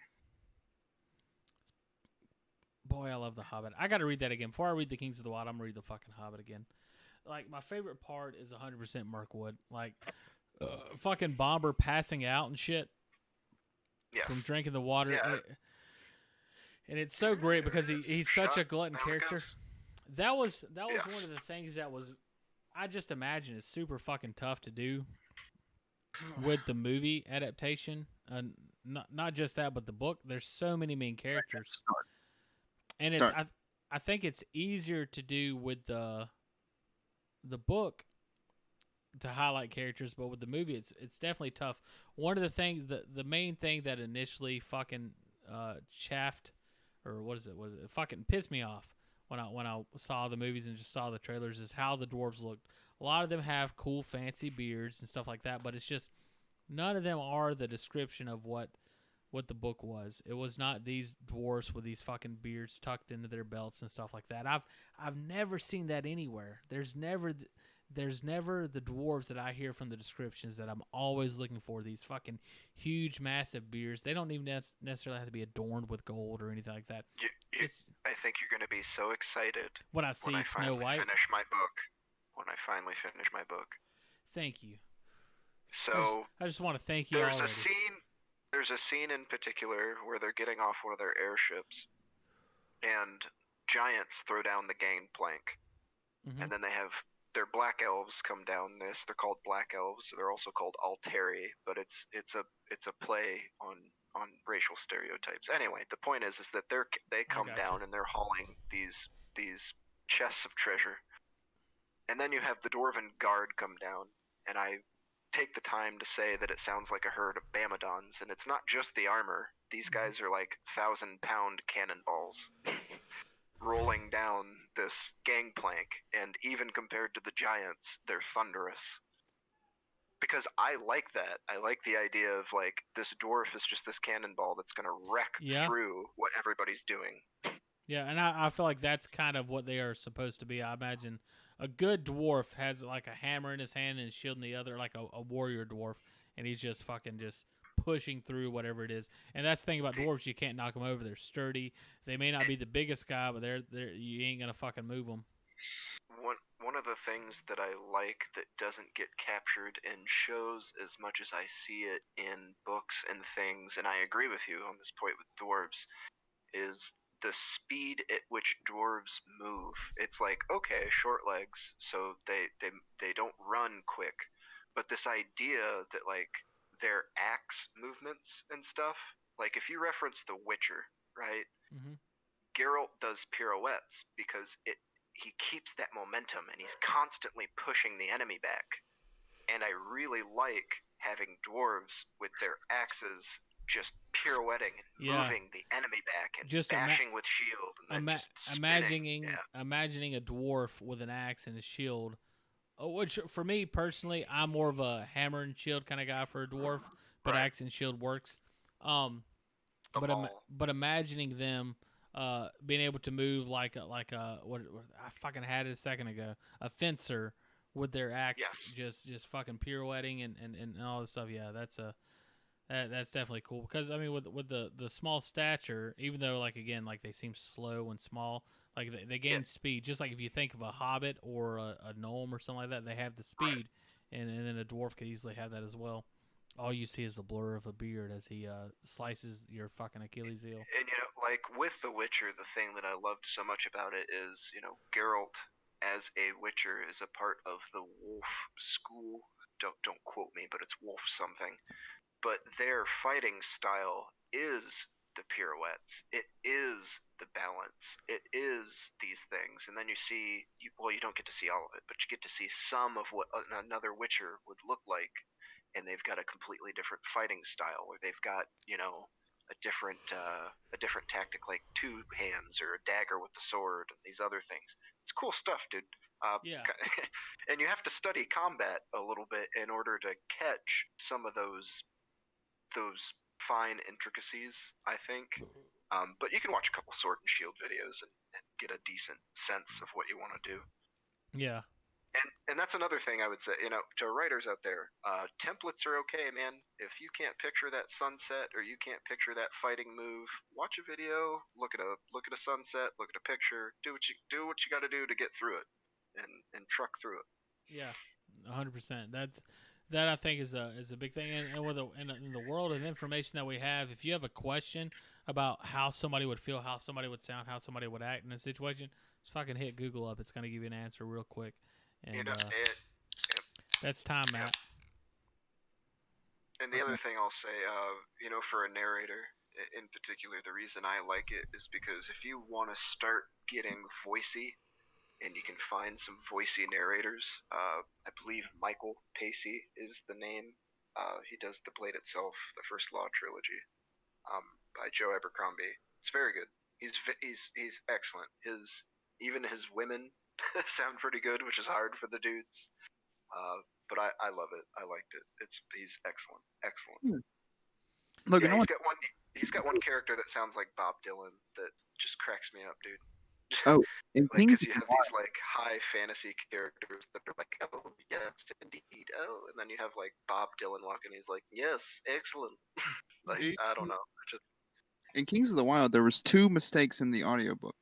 S2: Boy, I love The Hobbit. I got to read that again. Before I read The Kings of the Wild, I'm going to read The fucking Hobbit again. Like, my favorite part is 100% Mirkwood. Like, fucking Bomber passing out and shit
S3: Yes.
S2: from drinking the water.
S3: Yeah.
S2: And it's so great because he's such a glutton
S3: Now it
S2: character.
S3: goes.
S2: That was
S3: Yes.
S2: one of the things that was, I just imagine it's super fucking tough to do with the movie adaptation. Not just that, but the book. There's so many main characters. And it's I think it's easier to do with the book to highlight characters, but with the movie it's definitely tough. One of the things the main thing that initially fucking chaffed, or what is it fucking pissed me off when I saw the movies and just saw the trailers is how the dwarves looked. A lot of them have cool fancy beards and stuff like that, but it's just none of them are the description of what the book was. It was not these dwarves with these fucking beards tucked into their belts and stuff like that. I've never seen that anywhere. There's never the dwarves that I hear from the descriptions that I'm always looking for. These fucking huge, massive beards. They don't even necessarily have to be adorned with gold or anything like that.
S3: I think you're going to be so excited
S2: when I see Snow
S3: finally
S2: White.
S3: finish my book. When I finally finish my book.
S2: Thank you.
S3: So
S2: I just want to thank you already.
S3: There's a scene in particular where they're getting off one of their airships, and giants throw down the gangplank, and then they have their black elves come down this. They're called black elves. They're also called Alteri, but it's a play on racial stereotypes. Anyway, the point is that they come down and they're hauling these chests of treasure, and then you have the dwarven guard come down, and I take the time to say that it sounds like a herd of Bamadons, and it's not just the armor. These guys are like 1,000-pound cannonballs rolling down this gangplank, and even compared to the giants, they're thunderous. Because I like that. I like the idea of like this dwarf is just this cannonball that's gonna wreck through what everybody's doing.
S2: Yeah, and I feel like that's kind of what they are supposed to be. I imagine a good dwarf has like a hammer in his hand and a shield in the other, like a warrior dwarf, and he's just fucking just pushing through whatever it is. And that's the thing about dwarves, you can't knock them over. They're sturdy. They may not be the biggest guy, but they're you ain't gonna fucking move them.
S3: One of the things that I like that doesn't get captured in shows as much as I see it in books and things, and I agree with you on this point with dwarves, is the speed at which dwarves move. It's like, okay, short legs, so they don't run quick, but this idea that like their axe movements and stuff, like if you reference The Witcher, right? Geralt does pirouettes because he keeps that momentum and he's constantly pushing the enemy back. And I really like having dwarves with their axes just pirouetting and moving the enemy back and just bashing with shield and then just
S2: imagining a dwarf with an axe and a shield, which for me personally, I'm more of a hammer and shield kind of guy for a dwarf, but axe and shield works. But imagining them being able to move like a what I fucking had it a second ago, a fencer with their axe just fucking pirouetting and all this stuff. Yeah, that's definitely cool because I mean with the small stature, even though like again like they seem slow and small, like they gain speed. Just like if you think of a hobbit or a gnome or something like that, they have the speed, and then a dwarf could easily have that as well. All you see is a blur of a beard as he slices your fucking Achilles heel.
S3: And like with The Witcher, the thing that I loved so much about it is Geralt as a Witcher is a part of the wolf school. Don't quote me, but it's wolf something. But their fighting style is the pirouettes. It is the balance. It is these things. And then you see, you don't get to see all of it, but you get to see some of what another Witcher would look like. And they've got a completely different fighting style, or they've got, a different tactic like two hands or a dagger with the sword and these other things. It's cool stuff, dude.
S2: Yeah.
S3: And you have to study combat a little bit in order to catch some of those fine intricacies, I think. But you can watch a couple Sword and Shield videos and get a decent sense of what you want to do.
S2: Yeah.
S3: And that's another thing I would say, to writers out there, templates are okay, man. If you can't picture that sunset or you can't picture that fighting move, watch a video, look at a sunset, look at a picture, do what you got to do to get through it, and truck through it.
S2: Yeah, 100%. That I think is a big thing, and with in the world of information that we have, if you have a question about how somebody would feel, how somebody would sound, how somebody would act in a situation, just fucking hit Google up. It's gonna give you an answer real quick, and that's time, Matt.
S3: And the other thing I'll say, for a narrator in particular, the reason I like it is because if you want to start getting voicey, and you can find some voicey narrators, I believe Michael Pacey is the name. He does The Blade Itself, the First Law trilogy, by Joe Abercrombie. It's very good. He's excellent. Even his women sound pretty good, which is hard for the dudes. But I love it. I liked it. He's excellent.
S1: Logan,
S3: Yeah, he's got one character that sounds like Bob Dylan that just cracks me up, dude.
S1: Oh, and
S3: Like,
S1: Kings
S3: because you have these like high fantasy characters that are like, oh yes, indeed, oh, and then you have like Bob Dylan walking, he's like, yes, excellent. Like, I don't know.
S1: in Kings of the Wild, there was 2 mistakes in the audiobook.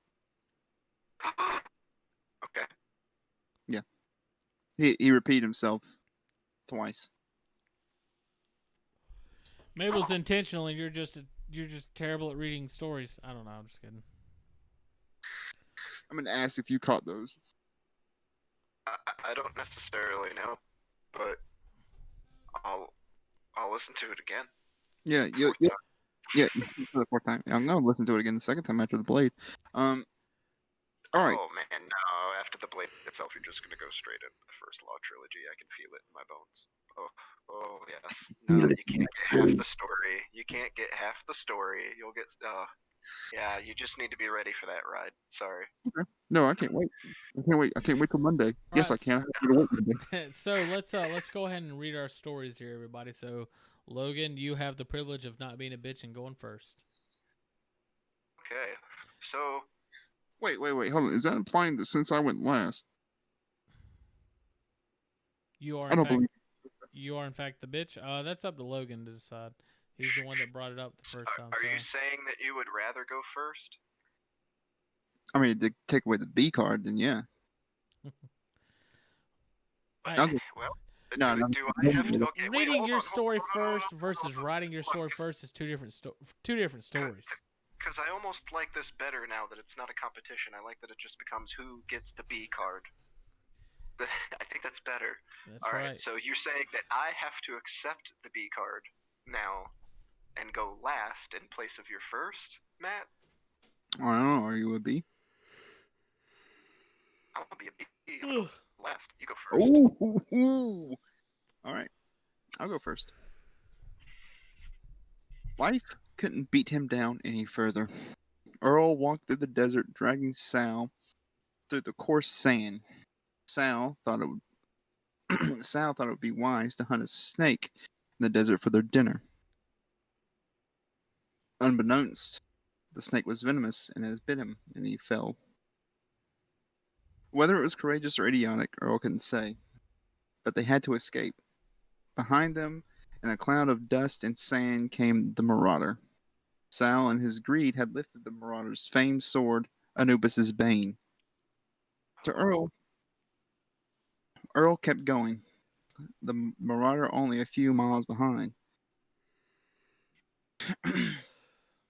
S3: Okay.
S1: Yeah, he repeated himself twice.
S2: Maybe it was intentional, and you're just terrible at reading stories. I don't know. I'm just kidding.
S1: I'm gonna ask if you caught those.
S3: I don't necessarily know, but I'll listen to it again.
S1: Yeah, for the 4th time. I'm gonna listen to it again the 2nd time after the Blade. All right.
S3: Oh man, no! After the Blade itself, you're just gonna go straight into the First Law trilogy. I can feel it in my bones. Oh yes. No, you can't get half the story. You can't get half the story. You'll get. Yeah, you just need to be ready for that ride. Sorry.
S1: Okay. No, I can't wait. I can't wait till Monday. Yes, I can. I have to wait Monday.
S2: So let's go ahead and read our stories here, everybody. So Logan, you have the privilege of not being a bitch and going first.
S3: Okay. So.
S1: Wait. Hold on. Is that implying that since I went last,
S2: you are in fact the bitch? That's up to Logan to decide. He's the one that brought it up the first time.
S3: Are you saying that you would rather go first?
S1: I mean, to take away the B card, then yeah.
S3: Well,
S1: no.
S3: Do I have to? Okay,
S2: reading your story first versus writing your story first is two different stories.
S3: Because I almost like this better now that it's not a competition. I like that it just becomes who gets the B card. I think that's better.
S2: That's
S3: All right.
S2: right.
S3: So you're saying that I have to accept the B card now and go last in place of your first, Matt?
S1: I don't know. Are you a B?
S3: I'll be a B. Last. You go first.
S1: Ooh. All right. I'll go first. Life couldn't beat him down any further. Earl walked through the desert, dragging Sal through the coarse sand. Sal thought it would be wise to hunt a snake in the desert for their dinner. Unbeknownst, the snake was venomous and it bit him, and he fell. Whether it was courageous or idiotic, Earl couldn't say, but they had to escape. Behind them, in a cloud of dust and sand, came the marauder. Sal, in his greed, had lifted the marauder's famed sword, Anubis's Bane. To Earl kept going, the marauder only a few miles behind.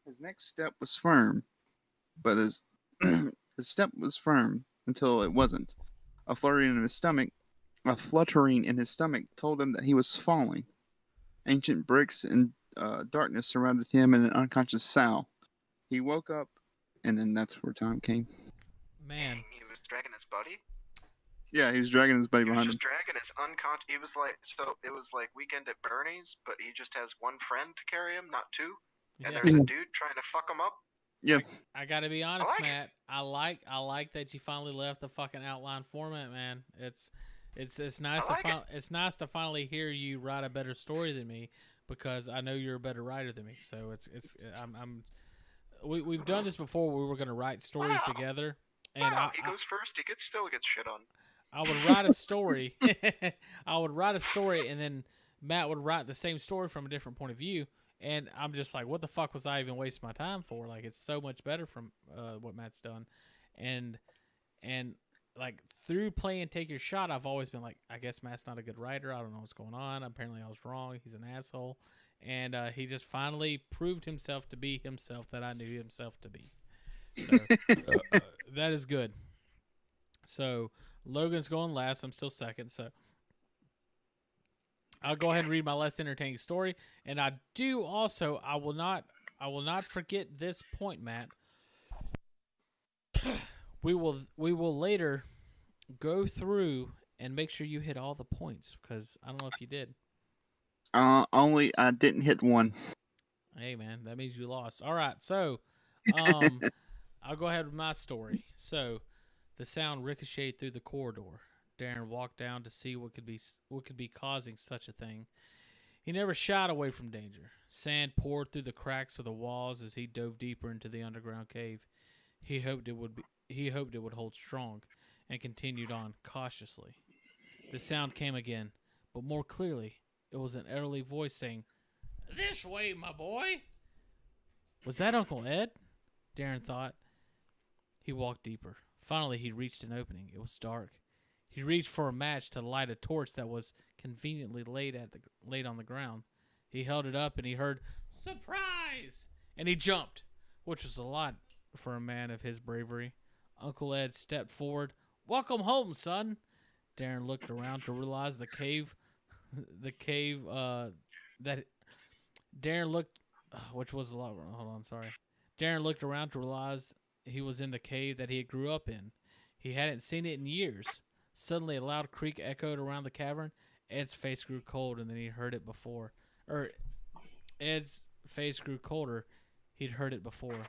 S1: His next step was firm, but his step was firm until it wasn't. A fluttering in his stomach told him that he was falling. Ancient bricks and darkness surrounded him and an unconscious Sal. He woke up, and then that's where time came.
S2: Man,
S3: he was dragging his buddy.
S1: Yeah, he was dragging his buddy behind him.
S3: He was just dragging his unconscious. He was like, so it was like Weekend at Bernie's, but he just has one friend to carry him, not two. And there's a dude trying to fuck him up.
S1: Yeah.
S2: I gotta be honest,
S3: like it.
S2: Matt. I like that you finally left the fucking outline format, man. It's nice
S3: I like
S2: to it's nice to finally hear you write a better story than me, because I know you're a better writer than me. So we've done this before. We were gonna write stories
S3: Wow.
S2: together, and
S3: Wow, he goes first. He still gets shit on.
S2: I would write a story. I would write a story, and then Matt would write the same story from a different point of view. And I'm just like, what the fuck was I even wasting my time for? Like, it's so much better from what Matt's done. And like, through playing Take Your Shot, I've always been like, I guess Matt's not a good writer. I don't know what's going on. Apparently I was wrong. He's an asshole. And he just finally proved himself to be himself that I knew himself to be. So that is good. So Logan's going last. I'm still second. So I'll go ahead and read my less entertaining story, and I do also. I will not forget this point, Matt. We will later go through and make sure you hit all the points, because I don't know if you did.
S1: Only I didn't hit one.
S2: Hey, man, that means you lost. All right, so I'll go ahead with my story. So the sound ricocheted through the corridor. Darren walked down to see what could be causing such a thing. He never shied away from danger. Sand poured through the cracks of the walls as he dove deeper into the underground cave. He hoped it would hold strong, and continued on cautiously. The sound came again, but more clearly. It was an elderly voice saying, "This way, my boy." Was that Uncle Ed? Darren thought. He walked deeper. Finally, he reached an opening. It was dark. He reached for a match to light a torch that was conveniently laid on the ground. He held it up and he heard, "Surprise!" And he jumped, which was a lot for a man of his bravery. Uncle Ed stepped forward. "Welcome home, son." Darren looked around to realize that Darren looked, which was a lot. Hold on, sorry. Darren looked around to realize he was in the cave that he grew up in. He hadn't seen it in years. Suddenly, a loud creak echoed around the cavern. Ed's face grew cold, and then he heard it before. Ed's face grew colder. He'd heard it before.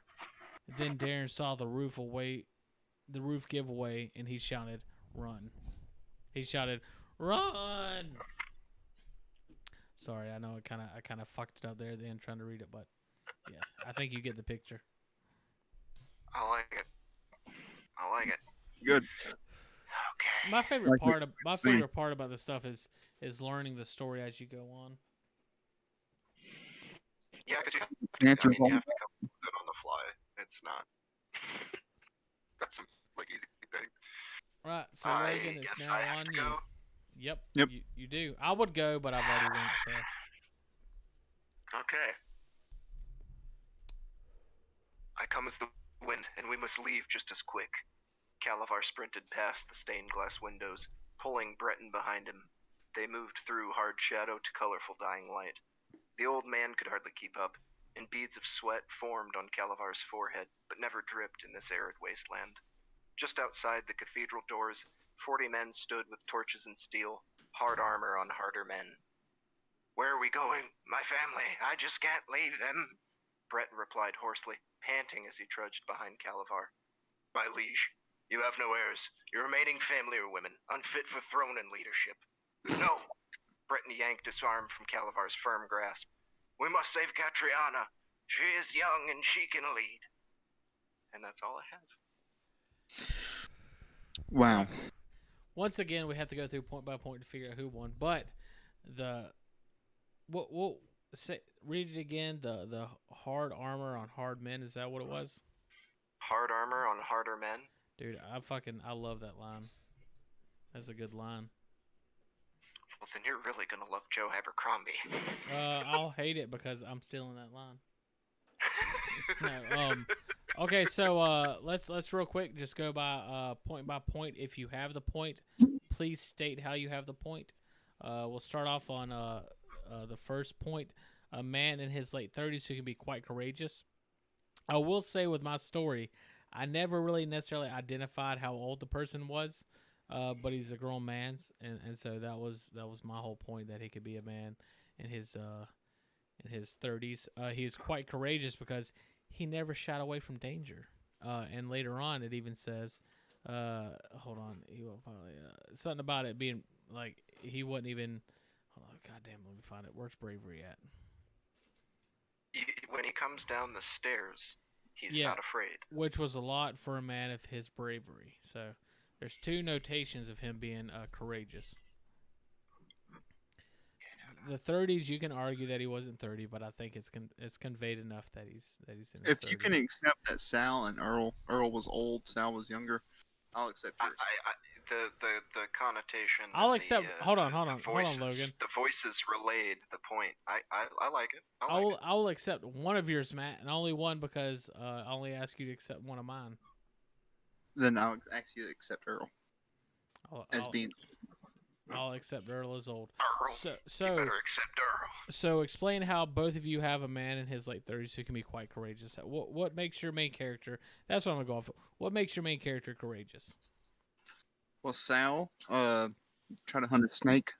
S2: Then Darren saw the roof give way, and he shouted, "Run!" He shouted, "Run!" Sorry, I know I kind of fucked it up there at the end trying to read it, but yeah, I think you get the picture.
S3: I like it.
S1: Good.
S3: Okay.
S2: My favorite part about this stuff is learning the story as you go on.
S3: Yeah, because you have to
S1: Answer
S3: come up
S1: home.
S3: with it on the fly. It's not. That's some easy thing.
S2: Right, so Logan, it's
S3: guess
S2: now
S3: I have
S2: on
S3: to
S2: you.
S3: go.
S2: Yep.
S1: Yep.
S2: You do. I would go, but I've already went, so.
S3: Okay. I come as the wind, and we must leave just as quick. Calavar sprinted past the stained glass windows, pulling Breton behind him. They moved through hard shadow to colorful dying light. The old man could hardly keep up, and beads of sweat formed on Calavar's forehead, but never dripped in this arid wasteland. Just outside the cathedral doors, 40 men stood with torches and steel, hard armor on harder men. "Where are we going? My family. I just can't leave them," Breton replied hoarsely, panting as he trudged behind Calavar. "My liege, you have no heirs. Your remaining family are women, unfit for throne and leadership." "No!" Breton yanked his arm from Calavar's firm grasp. "We must save Catriona. She is young and she can lead." And that's all I have.
S1: Wow.
S2: Once again, we have to go through point by point to figure out who won. But we'll say, read it again. The hard armor on hard men. Is that what it was?
S3: Hard armor on harder men?
S2: Dude, I love that line. That's a good line.
S3: Well, then you're really gonna love Joe Abercrombie.
S2: I'll hate it because I'm stealing that line. No, okay, so let's real quick just go by point. If you have the point, please state how you have the point. We'll start off on the first point. A man in his late 30s who can be quite courageous. I will say with my story, I never really necessarily identified how old the person was, but he's a grown man, and so that was my whole point, that he could be a man in his 30s. He was quite courageous because he never shied away from danger. And later on, it even says, hold on, he will finally something about it being like he wasn't even. Hold on, goddamn, let me find it. Where's bravery at?
S3: When he comes down the stairs, he's
S2: Yeah.
S3: not afraid.
S2: Which was a lot for a man of his bravery. So there's 2 notations of him being courageous. The 30s, you can argue that he wasn't 30, but I think it's conveyed enough that he's in his 30s.
S1: If you can accept that Sal and Earl was old, Sal was younger, I'll accept yours.
S3: The connotation.
S2: I'll accept. Hold on,
S3: Logan. The voices relayed the point. I like it.
S2: I will accept one of yours, Matt, and only one because I only ask you to accept one of mine.
S1: Then I'll ask you to accept Earl being.
S2: I'll accept Earl as old.
S3: Earl.
S2: So
S3: you better accept Earl.
S2: So explain how both of you have a man in his late 30s who can be quite courageous. What makes your main character? That's what I'm gonna go off. What makes your main character courageous?
S1: Well, Sal tried to hunt a snake,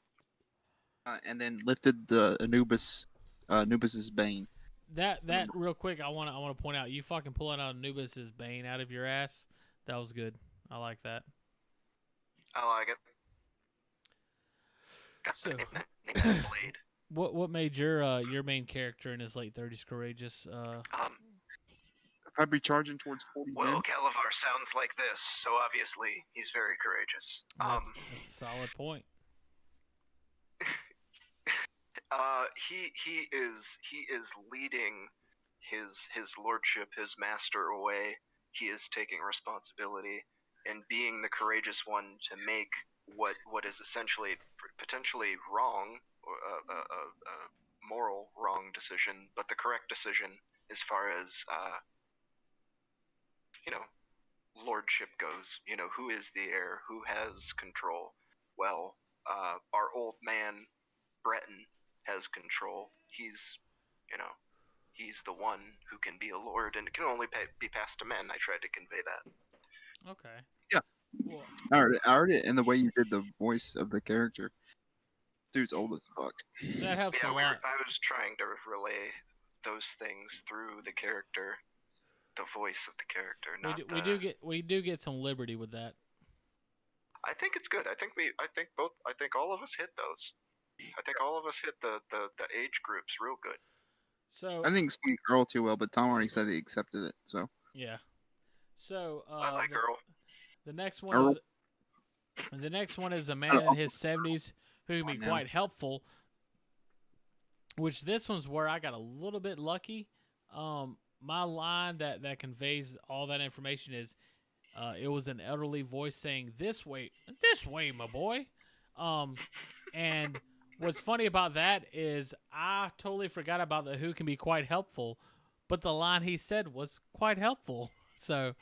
S1: and then lifted the Anubis's bane.
S2: That real quick, I want to point out, you fucking pulling out Anubis's bane out of your ass. That was good. I like that.
S3: I like it.
S2: So,
S3: Blade.
S2: What made your main character in his late 30s courageous?
S1: If I'd be charging towards 40
S3: Well,
S1: men.
S3: Calavar sounds like this, so obviously he's very courageous.
S2: That's a solid point.
S3: He is leading his lordship, his master away. He is taking responsibility and being the courageous one to make what is essentially potentially wrong, or a moral wrong decision, but the correct decision as far as lordship goes. Who is the heir? Who has control? Well, our old man Breton has control. He's the one who can be a lord, and it can only be passed to men. I tried to convey that.
S2: Okay.
S1: Yeah.
S2: Well,
S1: I heard it in the way you did the voice of the character. Dude's old as fuck.
S2: that helps
S3: Yeah,
S2: a lot.
S3: I was trying to relay those things through the character, the voice of the character.
S2: We do get some liberty with that.
S3: I think it's good. I think all of us hit those. I think all of us hit the age groups real good.
S2: So
S1: I didn't explain Earl too well, but Tom already said he accepted it. So
S2: yeah. So
S3: I like Earl.
S2: The next one
S1: Earl.
S2: the next one is a man in his 70s who can be quite helpful. Which this one's where I got a little bit lucky. My line that conveys all that information is, it was an elderly voice saying, this way, my boy." And what's funny about that is I totally forgot about the who can be quite helpful, but the line he said was quite helpful. So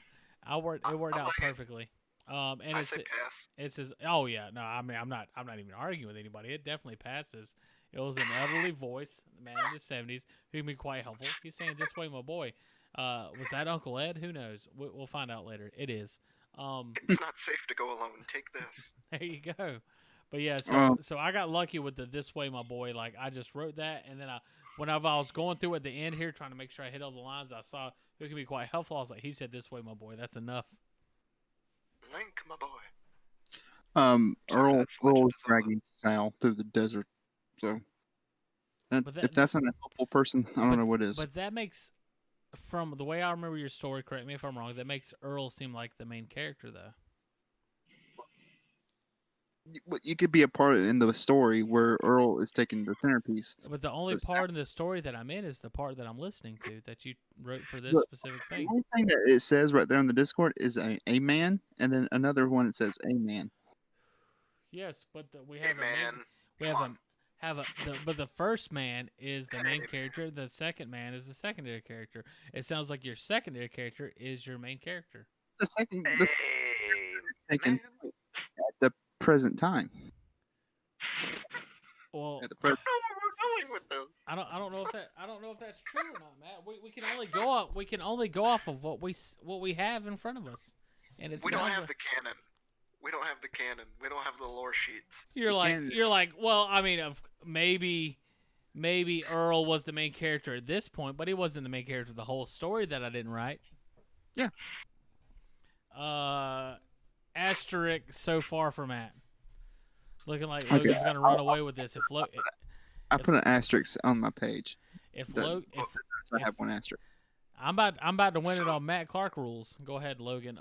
S2: it worked out perfectly. And
S3: I say pass.
S2: it says, oh yeah, no, I mean I'm not even arguing with anybody. It definitely passes. It was an elderly voice, the man in the 70s, who can be quite helpful. He's saying, "This way, my boy." Was that Uncle Ed? Who knows? We'll find out later. It is.
S3: It's not safe to go alone. Take this.
S2: There you go. But yeah, so I got lucky with the "this way, my boy." Like I just wrote that, and then whenever I was going through at the end here, trying to make sure I hit all the lines, I saw who can be quite helpful. I was like, he said, "This way, my boy." That's enough.
S3: Link, my boy.
S1: Earl is dragging Sal through the desert. So if that's not a helpful person, I don't know what is.
S2: But that makes, from the way I remember your story, correct me if I'm wrong, that makes Earl seem like the main character, though.
S1: You could be a part in the story where Earl is taking the centerpiece.
S2: But the only part in the story that I'm in is the part that I'm listening to that you wrote for this specific thing.
S1: The only thing that it says right there on the Discord is a man, and then another one that says a man.
S2: Yes, but we have but the first man is the main character. The second man is the secondary character. It sounds like your secondary character is your main character.
S1: The second taken at the present time.
S2: Well,
S1: at the present.
S2: I don't know if that's true or not, Matt. We can only go off of what we have in front of us, and
S3: we don't have the canon. We don't have the canon. We don't have the lore sheets.
S2: You're like, well, I mean, maybe maybe Earl was the main character at this point, but he wasn't the main character of the whole story that I didn't write.
S1: Yeah.
S2: Asterisk so far from Matt. Looking like
S1: Okay,
S2: Logan's gonna run away with this.
S1: I put an asterisk on my page.
S2: If
S1: I have one asterisk.
S2: I'm about to win it on Matt Clark rules. Go ahead, Logan.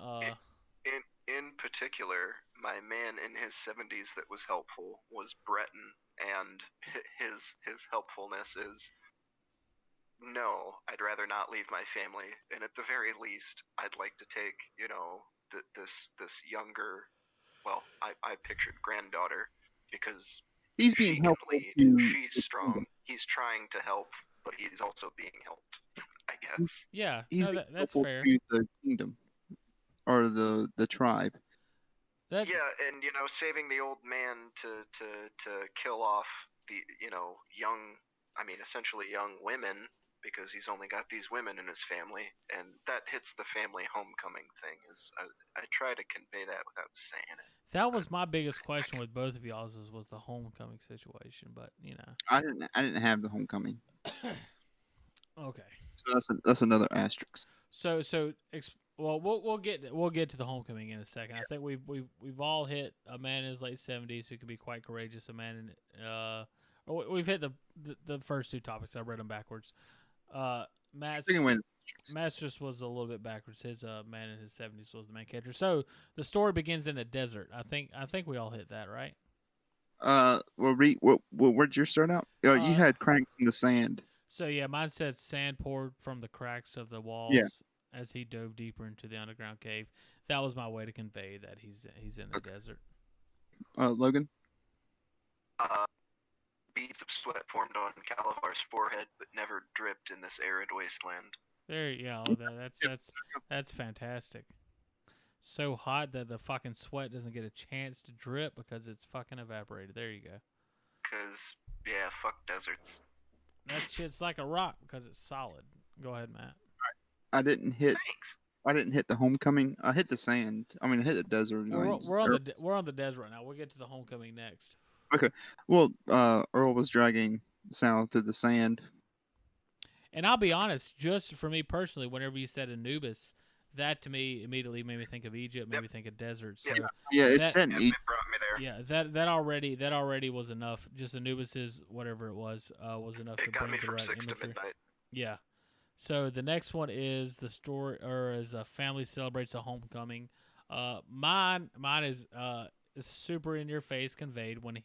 S3: In particular, my man in his 70s that was helpful was Breton, and his helpfulness is, no, I'd rather not leave my family, and at the very least, I'd like to take, this younger, well, I pictured granddaughter, because
S1: He's
S3: she
S1: being
S3: can
S1: helpful.
S3: lead, she's strong, he's trying to help, but he's also being helped, I guess.
S2: Yeah,
S1: He's
S2: no,
S1: being
S2: that's
S1: helpful
S2: fair.
S1: to the kingdom or the tribe.
S2: That,
S3: Yeah, and saving the old man to kill off the essentially young women, because he's only got these women in his family, and that hits the family homecoming thing. I try to convey that without saying it.
S2: That was my biggest question with both of y'all's was the homecoming situation, but
S1: I didn't have the homecoming.
S2: Okay.
S1: So that's another asterisk.
S2: Well, we'll get to the homecoming in a second. I think we've all hit a man in his late 70s who can be quite courageous. A man in we've hit the first two topics. I read them backwards. Matt's just was a little bit backwards. His man in his 70s was the main character. So the story begins in a desert. I think we all hit that, right?
S1: Where'd you start out? You had cracks in the sand.
S2: So yeah, mine said sand poured from the cracks of the walls as he dove deeper into the underground cave. That was my way to convey that he's in the desert.
S1: Logan?
S3: Beads of sweat formed on Calavar's forehead, but never dripped in this arid wasteland.
S2: There, yeah, that's fantastic. So hot that the fucking sweat doesn't get a chance to drip because it's fucking evaporated. There you go.
S3: Fuck deserts.
S2: That shit's like a rock because it's solid. Go ahead, Matt.
S1: I didn't hit.
S3: Thanks.
S1: I didn't hit the homecoming. I hit the sand. I hit the desert.
S2: We're on the desert right now. We'll get to the homecoming next.
S1: Okay. Well, Earl was dragging Sal through the sand.
S2: And I'll be honest, just for me personally, whenever you said Anubis, that to me immediately made me think of Egypt, made me think of desert. So
S1: it's set in Egypt.
S3: It brought me there.
S2: Yeah, that already was enough. Just Anubis's whatever it was enough to
S3: got
S2: bring
S3: me
S2: the
S3: from
S2: right
S3: 6 to
S2: imagery.
S3: midnight.
S2: Yeah. So the next one is the story, or as a family celebrates a homecoming. Mine is super in your face conveyed when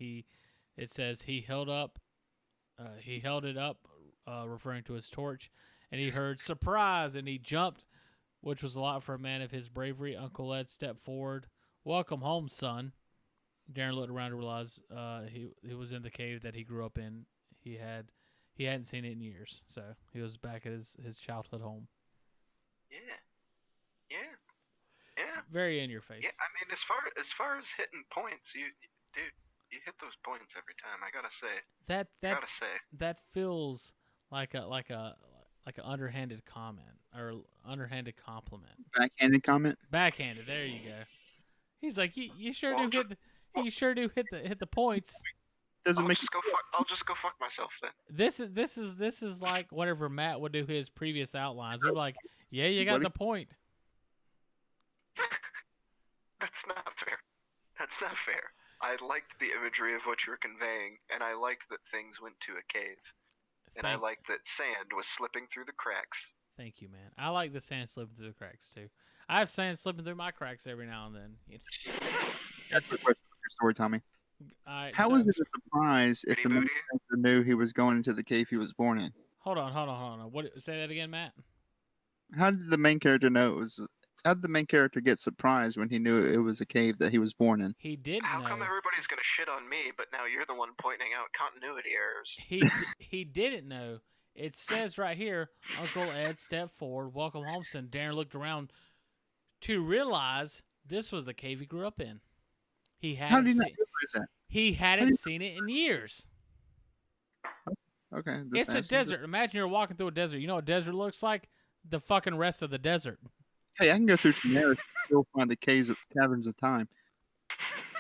S2: it says he held it up, referring to his torch, and he heard surprise and he jumped, which was a lot for a man of his bravery. Uncle Ed stepped forward. Welcome home, son. Darren looked around to realize he was in the cave that he grew up in. He hadn't seen it in years, so he was back at his childhood home.
S3: Yeah.
S2: Very in your face.
S3: Yeah, as far as hitting points, you hit those points every time. I gotta say.
S2: That feels like an underhanded comment or underhanded compliment.
S1: Backhanded comment.
S2: Backhanded. There you go. He's like, you sure do hit the points.
S3: I'll just go fuck myself then.
S2: This is like whatever Matt would do his previous outlines. We're like, yeah, you got the point.
S3: That's not fair. I liked the imagery of what you were conveying, and I liked that things went to a cave. And I liked that sand was slipping through the cracks.
S2: Thank you, man. I like the sand slipping through the cracks, too. I have sand slipping through my cracks every now and then.
S1: That's the question of your story, Tommy.
S2: Right,
S1: How was it a surprise if the main character knew he was going into the cave he was born in?
S2: Hold on. Say that again, Matt?
S1: How did the main character know it was... How did the main character get surprised when he knew it was a cave that he was born in?
S2: He didn't know.
S3: How come everybody's going to shit on me, but now you're the one pointing out continuity errors?
S2: He didn't know. It says right here, Uncle Ed stepped forward, welcome home, son. Darren looked around to realize this was the cave he grew up in.
S1: How did he not realize that?
S2: He hadn't seen it in years.
S1: Okay.
S2: It's a desert. Imagine you're walking through a desert. You know what a desert looks like? The fucking rest of the desert.
S1: Hey, I can go through some areas and still find the caverns of time.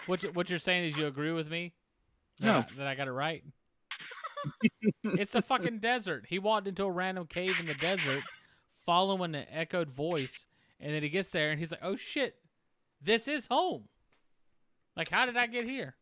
S2: What you're saying is you agree with me?
S1: No.
S2: That I got it right? It's a fucking desert. He walked into a random cave in the desert, following an echoed voice, and then he gets there and he's like, "Oh shit, this is home. Like, how did I get here?"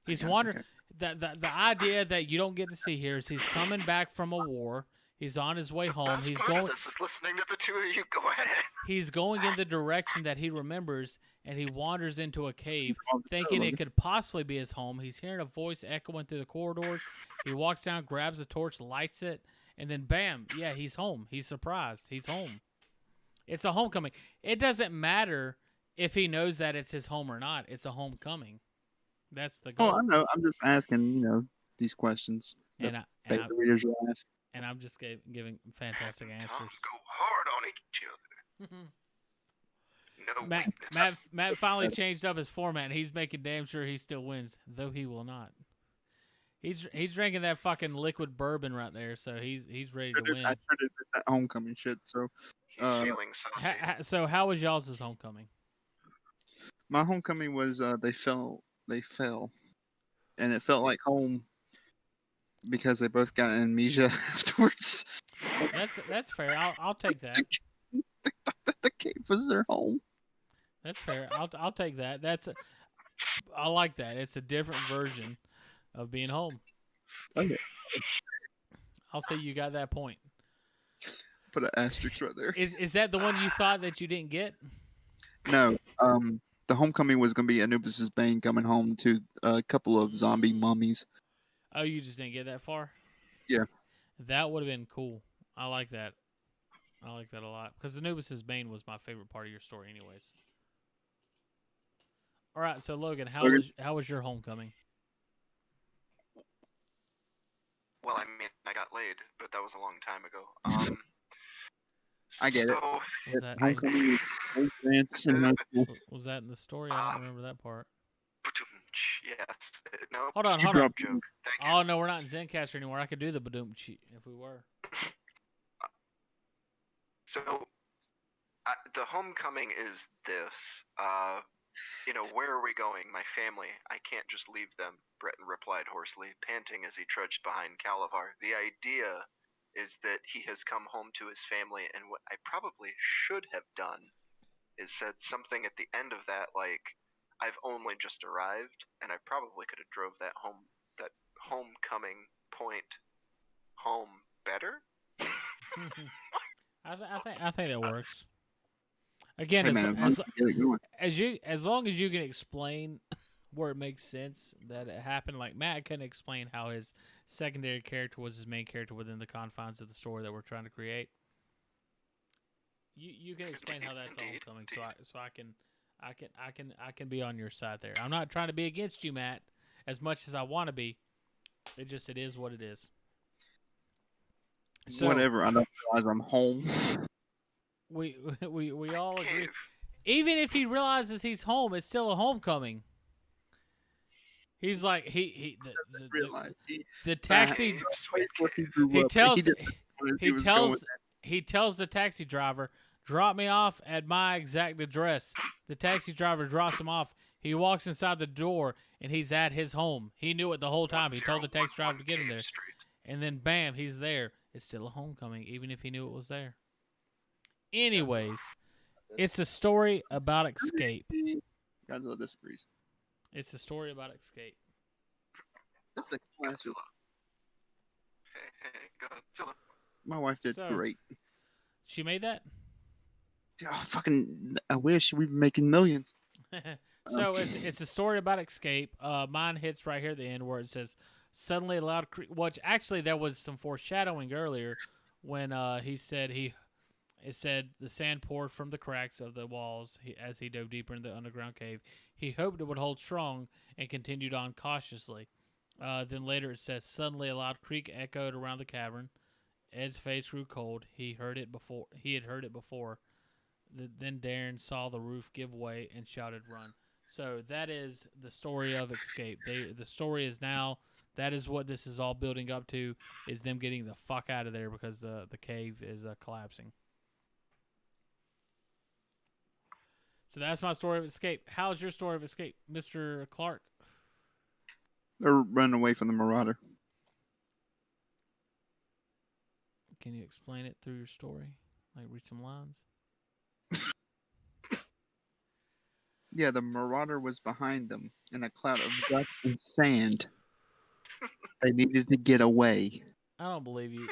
S2: He's wondering. The idea that you don't get to see here is he's coming back from a war. He's on his way home.
S3: Best
S2: He's
S3: part of
S2: going.
S3: this is listening to the two of you go at it.
S2: He's going in the direction that he remembers, and he wanders into a cave, thinking it could possibly be his home. He's hearing a voice echoing through the corridors. He walks down, grabs a torch, lights it, and then bam, yeah, he's home. He's surprised. He's home. It's a homecoming. It doesn't matter if he knows that it's his home or not. It's a homecoming. That's the goal.
S1: Oh, I know. I'm just asking, these questions that the readers will ask.
S2: And I'm just giving fantastic answers.
S3: Go hard on each other. No
S2: Matt finally changed up his format, and he's making damn sure he still wins, though he will not. He's drinking that fucking liquid bourbon right there, so he's ready to win.
S1: I turned it into that homecoming shit. So
S3: he's feeling saucy.
S2: So how was y'all's homecoming?
S1: My homecoming was they fell, and it felt like home because they both got amnesia afterwards.
S2: That's fair. I'll take that.
S1: They thought that the cave was their home.
S2: That's fair. I'll take that. I like that. It's a different version of being home.
S1: Okay.
S2: I'll say you got that point.
S1: Put an asterisk right there.
S2: Is that the one you thought that you didn't get?
S1: No. The homecoming was going to be Anubis's Bane coming home to a couple of zombie mummies.
S2: Oh, you just didn't get that far?
S1: Yeah.
S2: That would have been cool. I like that. I like that a lot. Because Anubis's Bane was my favorite part of your story anyways. All right, so Logan, how was your homecoming?
S3: Well, I mean, I got laid, but that was a long time ago.
S1: I get it.
S2: Was that,
S1: homecoming dance in high school.
S2: Was that in the story? I don't remember that part.
S3: Yes. No.
S2: Hold on.
S3: Joke. Thank you.
S2: Oh, no, we're not in Zencaster anymore. I could do the badoom if we were.
S3: So, the homecoming is this. Where are we going? My family. I can't just leave them, Breton replied hoarsely, panting as he trudged behind Calavar. The idea is that he has come home to his family, and what I probably should have done is said something at the end of that, like, I've only just arrived, and I probably could have drove that homecoming point home better.
S2: I think that works. Again,
S1: Hey,
S2: as long as you can explain where it makes sense that it happened, like Matt couldn't explain how his secondary character was his main character within the confines of the story that we're trying to create. You can explain how that's all coming, so I can be on your side there. I'm not trying to be against you, Matt, as much as I want to be. It is what it is. So,
S1: whatever. I don't realize I'm home.
S2: We all agree. Even if he realizes he's home, it's still a homecoming. He's like the taxi. He tells the taxi driver, "Drop me off at my exact address." The taxi driver drops him off. He walks inside the door, and he's at his home. He knew it the whole time. He told the taxi driver to get him there. And then, bam, he's there. It's still a homecoming, even if he knew it was there. Anyways, it's a story about escape.
S1: Godzilla disagrees.
S2: It's a story about escape.
S1: That's a classic.
S3: Hey, Godzilla.
S1: My wife did great.
S2: She made that?
S1: Oh, I wish we'd be making millions.
S2: So it's a story about escape. Mine hits right here at the end where it says, suddenly a loud creak. Which actually there was some foreshadowing earlier when it said the sand poured from the cracks of the walls as he dove deeper into the underground cave. He hoped it would hold strong and continued on cautiously. Then later it says, suddenly a loud creak echoed around the cavern. Ed's face grew cold. He had heard it before. Then Darren saw the roof give way and shouted, "Run!" So that is the story of escape. The story is now. That is what this is all building up to. Is them getting the fuck out of there because the cave is collapsing. So that's my story of escape. How's your story of escape, Mr. Clark?
S1: They're running away from the Marauder.
S2: Can you explain it through your story? Like read some lines.
S1: Yeah, the marauder was behind them in a cloud of dust and sand. They needed to get away.
S2: I don't believe you.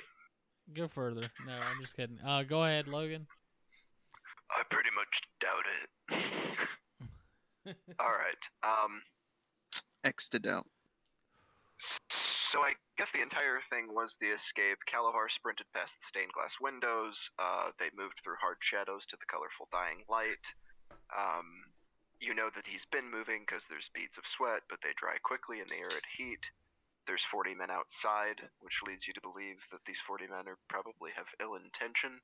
S2: Go further. No, I'm just kidding. Go ahead, Logan.
S3: I pretty much doubt it. All right.
S1: X'd out.
S3: So I guess the entire thing was the escape. Calavar sprinted past the stained glass windows. They moved through hard shadows to the colorful dying light. You know that he's been moving because there's beads of sweat, but they dry quickly in the arid heat. There's 40 men outside, which leads you to believe that these 40 men probably have ill intention.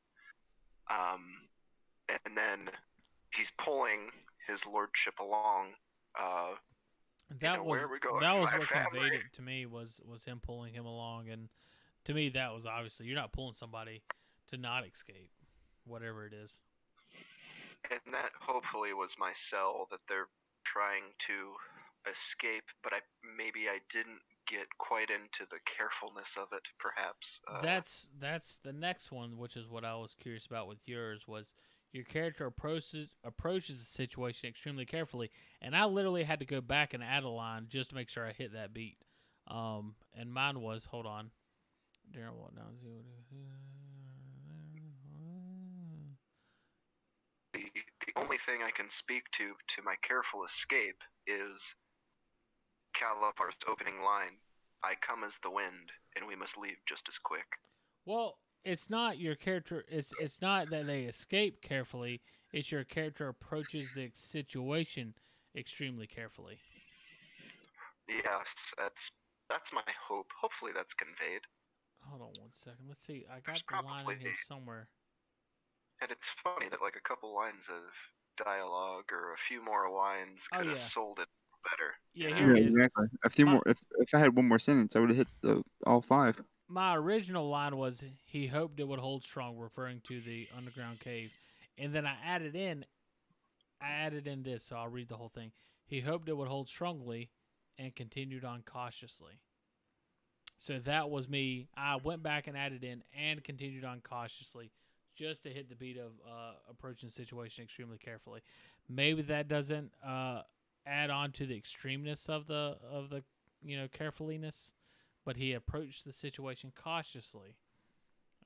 S3: And then he's pulling his lordship along.
S2: That was
S3: where are we going?
S2: that was
S3: My
S2: what
S3: family.
S2: conveyed it to me was him pulling him along, and to me that was obviously you're not pulling somebody to not escape, whatever it is.
S3: And that hopefully was my cell that they're trying to escape, but maybe I didn't get quite into the carefulness of it, perhaps.
S2: That's the next one, which is what I was curious about with yours, was your character approaches the situation extremely carefully, and I literally had to go back and add a line just to make sure I hit that beat. And mine was, hold on. Darren, what now?
S3: The only thing I can speak to my careful escape is Calavar's opening line, I come as the wind, and we must leave just as quick.
S2: Well, it's not your character. It's not that they escape carefully. It's your character approaches the situation extremely carefully.
S3: Yes, that's my hope. Hopefully that's conveyed.
S2: Hold on 1 second. Let's see. I got the line in here somewhere.
S3: And it's funny that like a couple lines of dialogue or a few more lines could have sold it better.
S2: Yeah, here it is.
S1: Exactly. A few more. If I had one more sentence, I would have hit all 5.
S2: My original line was, he hoped it would hold strong, referring to the underground cave. And then I added in this, so I'll read the whole thing. He hoped it would hold strongly and continued on cautiously. So that was me. I went back and added in and continued on cautiously just to hit the beat of approaching the situation extremely carefully. Maybe that doesn't add on to the extremeness of the carefulness, but he approached the situation cautiously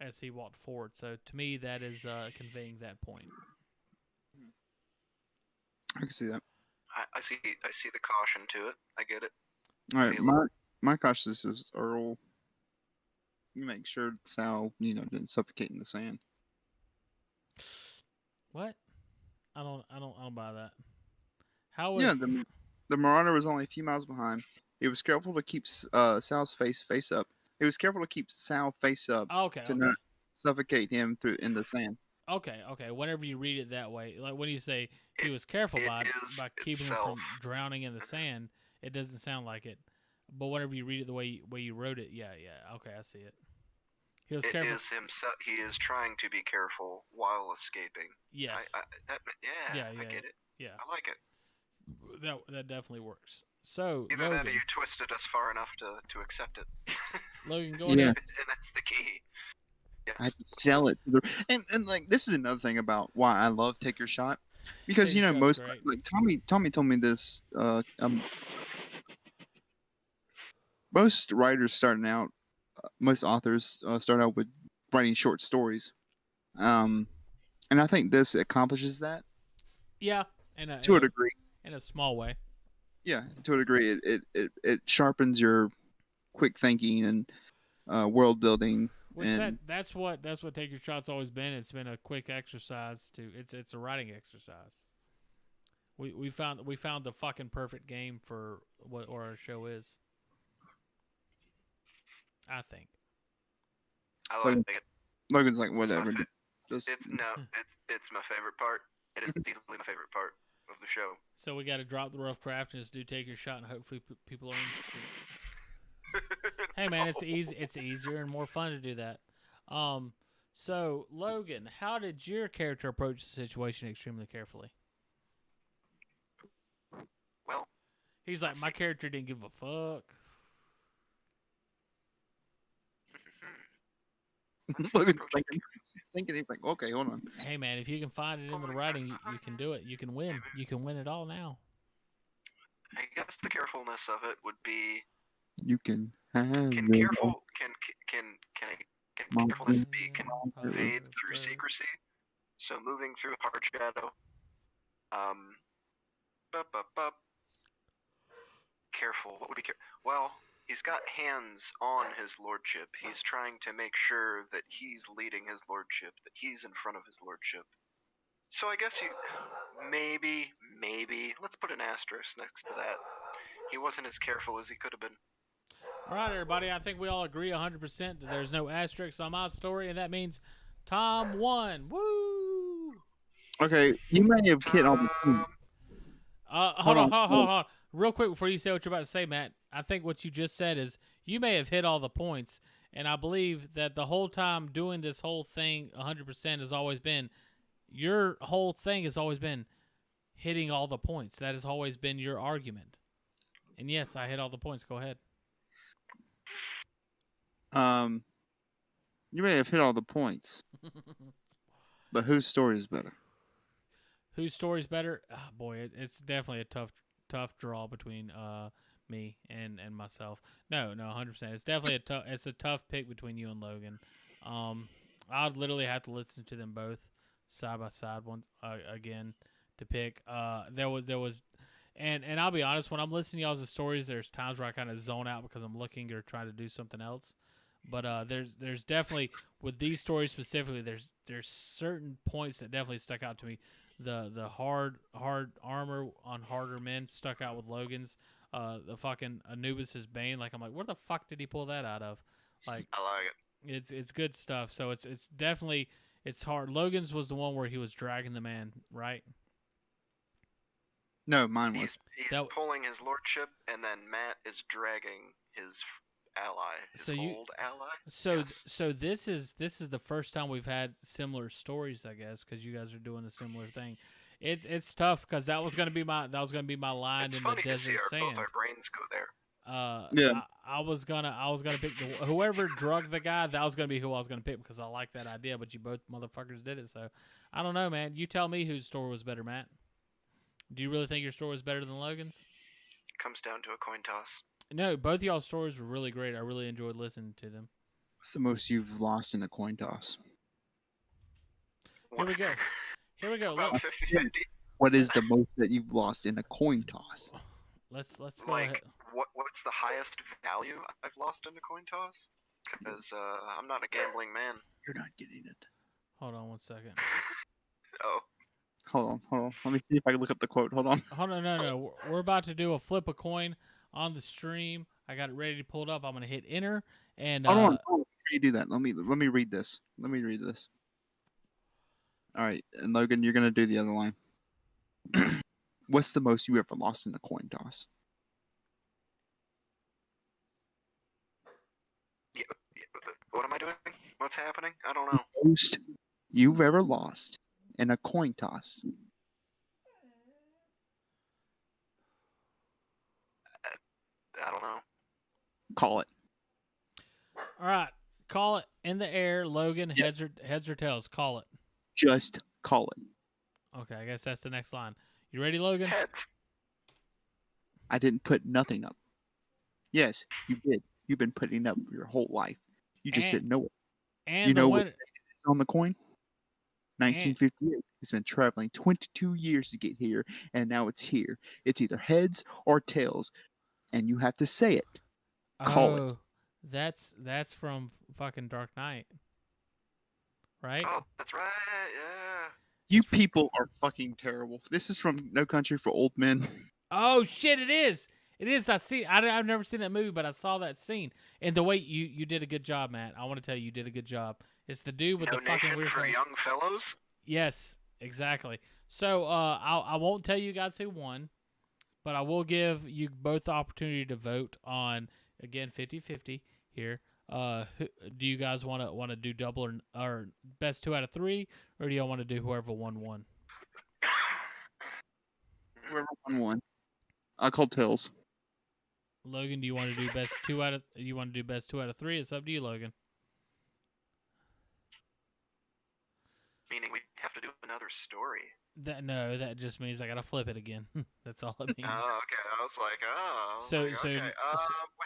S2: as he walked forward. So to me, that is conveying that point.
S1: I can see that.
S3: I see the caution to it. I get it.
S1: All right, my cautiousness is Earl. You make sure Sal, didn't suffocate in the sand.
S2: What? I don't buy that. How was?
S1: Yeah, the marauder was only a few miles behind. He was careful to keep Sal's face up. He was careful to keep Sal face up to not suffocate him in the sand.
S2: Okay. Whenever you read it that way, like when you say he was careful by keeping him from drowning in the sand, it doesn't sound like it. But whenever you read it the way you wrote it, yeah, okay, I see it. He was careful.
S3: It is himself. He is trying to be careful while escaping.
S2: Yes.
S3: I get it.
S2: Yeah.
S3: I like it.
S2: That definitely works. So
S3: either
S2: Logan,
S3: that or you twisted us far enough to accept it.
S2: Logan, go ahead.
S3: And that's the key. Yes.
S1: I had to sell it to and like this is another thing about why I love Take Your Shot, because most like Tommy told me this. Most writers starting out, most authors start out with writing short stories, and I think this accomplishes that.
S2: Yeah,
S1: to a degree.
S2: In a small way.
S1: Yeah, to a degree, it sharpens your quick thinking and world building.
S2: That's what Take Your Shot's always been. It's been a quick exercise it's a writing exercise. We found the fucking perfect game for what our show is. I think.
S3: I like it.
S1: Logan's like, whatever.
S3: It's my favorite part. It is easily my favorite part of the show.
S2: So we got to drop the rough craft and just do Take Your Shot, and hopefully people are interested. Hey man, it's easy. It's easier and more fun to do that. So Logan, how did your character approach the situation extremely carefully?
S3: Well,
S2: he's like, my character didn't give a fuck.
S1: Logan's thinking. He's thinking. He's like, okay, hold on.
S2: Hey man, if you can find it in the writing, you can do it. You can win. You can win it all now.
S3: I guess the carefulness of it would be
S1: You can have
S3: can
S1: it.
S3: careful can carefulness be conveyed through secrecy? So moving through hard shadow. Careful. What would be well? He's got hands on his lordship. He's trying to make sure that he's leading his lordship, that he's in front of his lordship. So I guess you maybe let's put an asterisk next to that. He wasn't as careful as he could have been.
S2: All right, everybody. I think we all agree 100% that there's no asterisks on my story, and that means Tom won. Woo!
S1: Okay, you may have hit all the points.
S2: Hold on. Real quick before you say what you're about to say, Matt, I think what you just said is you may have hit all the points, and I believe that the whole time doing this whole thing 100% has always been, your whole thing has always been hitting all the points. That has always been your argument. And yes, I hit all the points. Go ahead.
S1: You may have hit all the points, but whose story is better?
S2: Whose story's better? Oh, boy, it's definitely a tough draw between me and myself. No, 100%. It's definitely a tough pick between you and Logan. I'd literally have to listen to them both side by side once again to pick. There was, and I'll be honest, when I'm listening to y'all's stories, there's times where I kind of zone out because I'm looking or trying to do something else. But there's definitely, with these stories specifically, there's certain points that definitely stuck out to me. The hard armor on harder men stuck out with Logan's. The fucking Anubis's Bane, like I'm like, where the fuck did he pull that out of? Like,
S3: I like it.
S2: It's good stuff. So it's definitely, it's hard. Logan's was the one where he was dragging the man, right?
S1: No, mine was.
S3: He's pulling his lordship, and then Matt is dragging his ally, his old ally.
S2: So this is the first time we've had similar stories, I guess, because you guys are doing a similar thing. It's tough because that was gonna be my line
S3: it's
S2: in
S3: funny
S2: the desert
S3: to see
S2: sand.
S3: both our brains go there.
S1: Yeah.
S2: I was gonna pick whoever drugged the guy. That was gonna be who I was gonna pick because I like that idea. But you both motherfuckers did it, so I don't know, man. You tell me whose story was better, Matt. Do you really think your story was better than Logan's?
S3: Comes down to a coin toss.
S2: No, both of y'all's stories were really great. I really enjoyed listening to them.
S1: What's the most you've lost in a coin toss?
S2: Here we go.
S3: About 50-50.
S1: What is the most that you've lost in a coin toss?
S2: Let's go ahead.
S3: What's the highest value I've lost in a coin toss? Because I'm not a gambling man.
S1: You're not getting it.
S2: Hold on one second.
S3: Oh.
S1: Hold on. Let me see if I can look up the quote. Hold on.
S2: No. We're about to do a flip a coin on the stream. I got it ready to pull it up. I'm gonna hit enter and
S1: Hold on. Before you do that, let me read this. All right, and Logan, you're gonna do the other line. What's the most you ever lost in a coin toss?
S3: What am I doing? What's happening? I don't know.
S1: Most you've ever lost in a coin toss?
S3: I don't know.
S1: Call it.
S2: All right, call it in the air. Logan, heads or tails? Call it.
S1: Just call it.
S2: Okay, I guess that's the next line. You ready, Logan?
S3: Heads.
S1: I didn't put nothing up. Yes, you did. You've been putting up your whole life. You just didn't know it.
S2: And
S1: you know what is on the coin? 1958. It's been traveling 22 years to get here, and now it's here. It's either heads or tails, and you have to say it. Call it.
S2: That's from fucking Dark Knight, right?
S3: Oh, that's right. Yeah.
S1: You people are fucking terrible. This is from No Country for Old Men.
S2: Oh shit! It is. It is. I've never seen that movie, but I saw that scene. And the way you did a good job, Matt. I want to tell you did a good job. It's the dude with the fucking weird
S3: for young fellows.
S2: Yes, exactly. So I won't tell you guys who won, but I will give you both the opportunity to vote on, again, 50-50 here. Do you guys want to do double or best 2 out of 3, or do y'all want to do whoever won?
S1: Whoever won. I call tails.
S2: Logan, do you want to do best 2 out of 3? It's up to you, Logan.
S3: Meaning we have to do another story.
S2: That just means I gotta flip it again. That's all it means.
S3: Oh, okay. I was like, okay.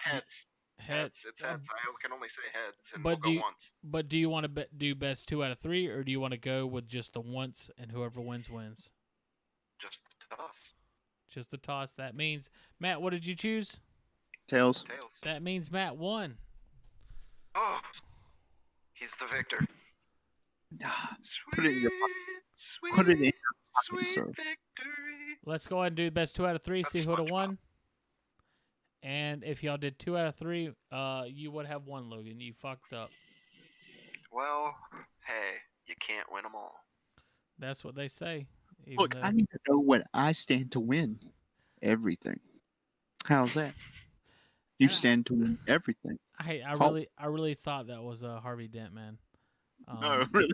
S3: Heads. Heads. It's heads. I can only say heads, and we'll go once.
S2: But do you want to do best 2 out of 3, or do you want to go with just the once and whoever wins wins?
S3: Just the toss.
S2: Just the toss. That means Matt. What did you choose?
S1: Tails.
S2: That means Matt won.
S3: Oh, he's the victor.
S1: Put it in your pocket. Put it in your pocket, sir.
S3: Victory.
S2: Let's go ahead and do best 2 out of 3. See who would have won. And if y'all did 2 out of 3, you would have won, Logan. You fucked up.
S3: Well, hey, you can't win them all.
S2: That's what they say.
S1: Look, I need to know what I stand to win. Everything. How's that? You stand to win everything.
S2: I really thought that was Harvey Dent, man.
S1: Oh, really?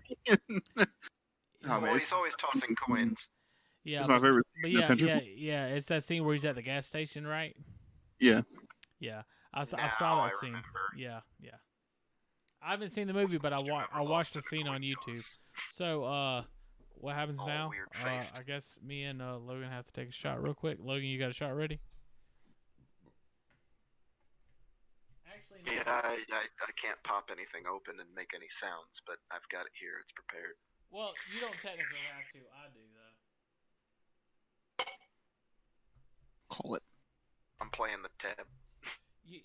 S3: Well, he's always tossing coins.
S2: Yeah,
S1: it's my favorite.
S2: But yeah. It's that scene where he's at the gas station, right?
S1: Yeah.
S2: Yeah. I saw that scene. Yeah. I haven't seen the movie, but I watched the scene on YouTube. So, what happens now? I guess me and Logan have to take a shot real quick. Logan, you got a shot ready? Actually, no.
S3: Yeah, I can't pop anything open and make any sounds, but I've got it here. It's prepared.
S2: Well, you don't technically have to. I do, though.
S1: Call it.
S3: I'm playing the tab.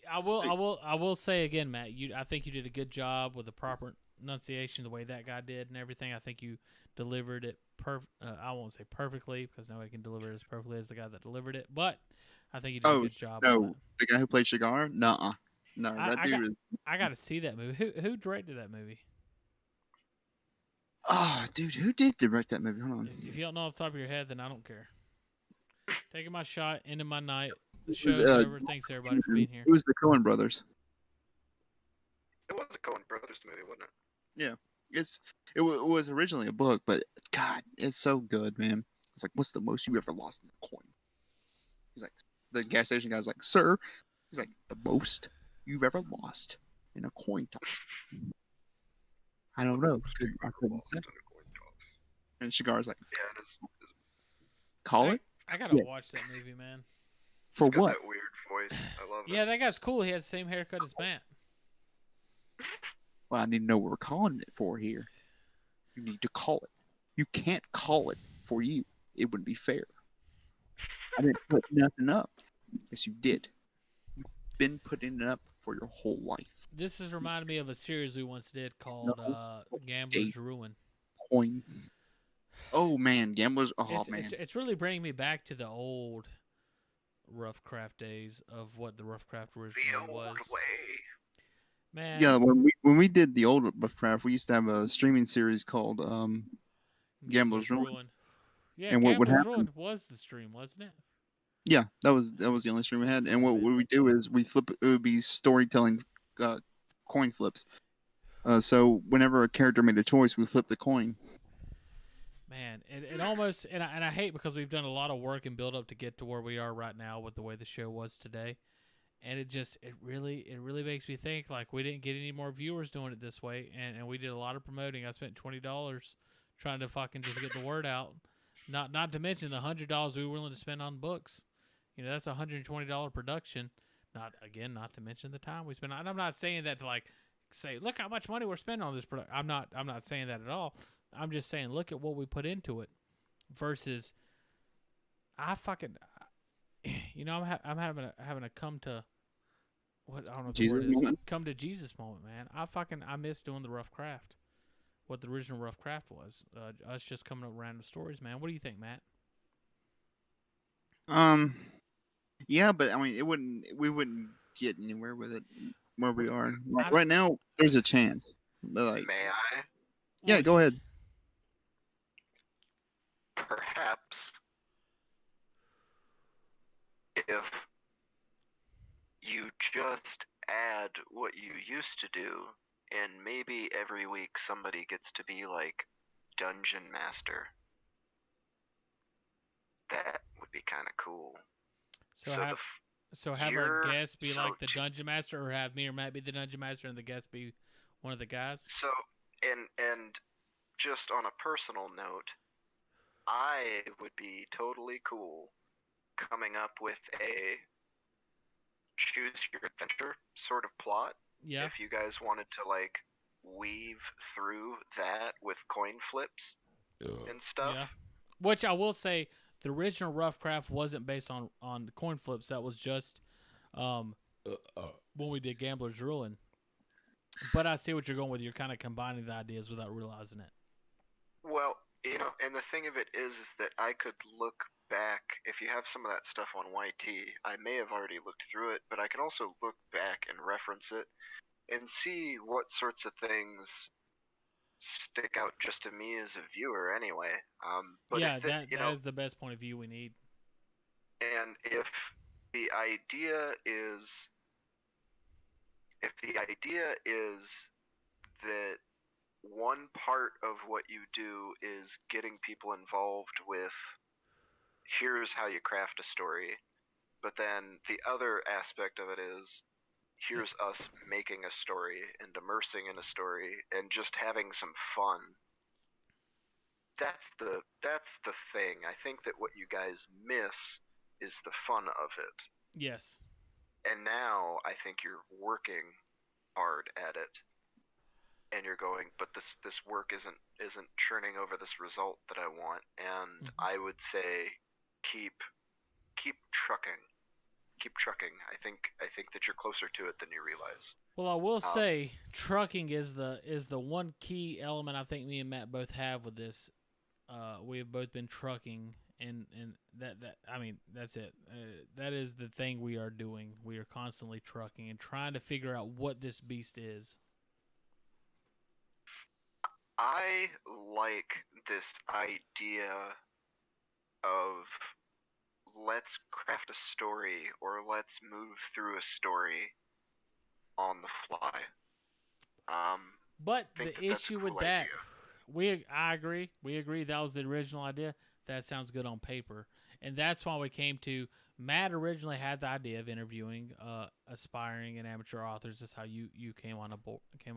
S2: I will say again, Matt. I think you did a good job with the proper enunciation, the way that guy did, and everything. I think you delivered it I won't say perfectly because nobody can deliver it as perfectly as the guy that delivered it, but I think you did a good job.
S1: No, the guy who played Shigar? Nuh-uh. No, that dude.
S2: I got to see that movie. Who directed that movie?
S1: Oh, dude, who did direct that movie? Hold on.
S2: If you don't know off the top of your head, then I don't care. Taking my shot, ending my night. The show's
S1: was,
S2: over. Thanks everybody for being here.
S1: It was the Coen brothers.
S3: It was a Coen brothers movie, wasn't it?
S1: Yeah, it was originally a book, but God, it's so good, man. It's like, what's the most you ever lost in a coin? He's like, the gas station guy's like, sir. He's like, the most you've ever lost in a coin toss. I don't know. I couldn't say. And Shigar's like,
S3: yeah,
S1: call it.
S2: I gotta watch that movie, man.
S1: For
S3: it's got
S1: what?
S3: That weird voice. I love it.
S2: Yeah, that guy's cool. He has the same haircut as Matt.
S1: Well, I need to know what we're calling it for here. You need to call it. You can't call it for you. It wouldn't be fair. I didn't put nothing up. Yes, you did. You've been putting it up for your whole life.
S2: This has reminded me of a series we once did called Gambler's Ruin.
S1: Coin. Oh, man. Gamblers. Oh, man.
S2: It's really bringing me back to the old Rough Craft days of what the Rough Craft originally was.
S3: Way.
S2: Man.
S1: Yeah, when we did the old Rough Craft, we used to have a streaming series called Gambler's Ruin.
S2: Yeah,
S1: and what would happen
S2: Ruin was the stream, wasn't it?
S1: Yeah, that was the only stream we had. And what we do is we flip. It would be storytelling coin flips. So whenever a character made a choice, we flip the coin.
S2: Man, it almost and I hate because we've done a lot of work and build up to get to where we are right now with the way the show was today, and it really makes me think like we didn't get any more viewers doing it this way, and we did a lot of promoting. I spent $20 trying to fucking just get the word out, not to mention the $100 we were willing to spend on books. You know, that's a $120 production. Not to mention the time we spent. And I'm not saying that to like say, look how much money we're spending on this product. I'm not saying that at all. I'm just saying, look at what we put into it versus I'm having a come to what I don't know what the word is. Come to Jesus moment, man. I miss doing the Rough Craft. What the original Rough Craft was. Us just coming up with random stories, man. What do you think, Matt?
S1: Yeah, but I mean we wouldn't get anywhere with it where we are. Right now there's a chance. But like,
S3: may I?
S1: Yeah, go ahead.
S3: Perhaps if you just add what you used to do, and maybe every week somebody gets to be like Dungeon Master, that would be kind of cool.
S2: So have our guest be like the Dungeon Master, or have me or Matt be the Dungeon Master and the guest be one of the guys?
S3: So and just on a personal note, I would be totally cool coming up with a choose your adventure sort of plot.
S2: Yeah.
S3: If you guys wanted to like weave through that with coin flips and stuff.
S2: Yeah. Which I will say, the original Roughcraft wasn't based on coin flips. That was just when we did Gambler's Ruin. But I see what you're going with. You're kind of combining the ideas without realizing it.
S3: Well, and the thing of it is that I could look back. If you have some of that stuff on YT, I may have already looked through it, but I can also look back and reference it and see what sorts of things stick out just to me as a viewer anyway. But
S2: yeah,
S3: if
S2: that is the best point of view we need.
S3: And if the idea is that one part of what you do is getting people involved with here's how you craft a story, but then the other aspect of it is here's us making a story and immersing in a story and just having some fun. That's the thing. I think that what you guys miss is the fun of it.
S2: Yes.
S3: And now I think you're working hard at it. And you're going, but this work isn't churning over this result that I want. And I would say keep trucking. Keep trucking. I think that you're closer to it than you realize.
S2: Well, I will say trucking is the one key element I think me and Matt both have with this. We have both been trucking, and that I mean that's it. That is the thing we are doing. We are constantly trucking and trying to figure out what this beast is.
S3: I like this idea of let's craft a story or let's move through a story on the fly.
S2: But the issue with that,
S3: idea.
S2: I agree. We agree that was the original idea. That sounds good on paper, and that's why we came to. Matt originally had the idea of interviewing aspiring and amateur authors. That's how you came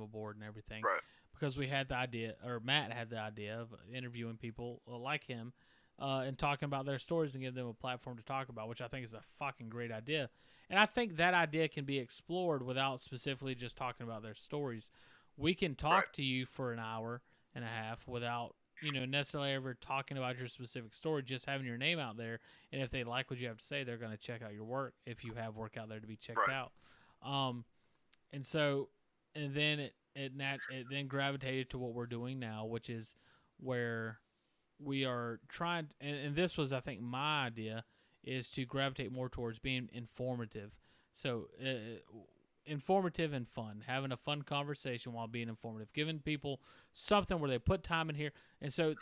S2: aboard and everything.
S3: Right.
S2: Because we had the idea, or Matt had the idea of interviewing people like him and talking about their stories and giving them a platform to talk about, which I think is a fucking great idea. And I think that idea can be explored without specifically just talking about their stories. We can talk to you for an hour and a half without, necessarily ever talking about your specific story, just having your name out there. And if they like what you have to say, they're going to check out your work if you have work out there to be checked out. And then it then gravitated to what we're doing now, which is where we are trying, and this was, I think, my idea, is to gravitate more towards being informative. So informative and fun, having a fun conversation while being informative, giving people something where they put time in here. And so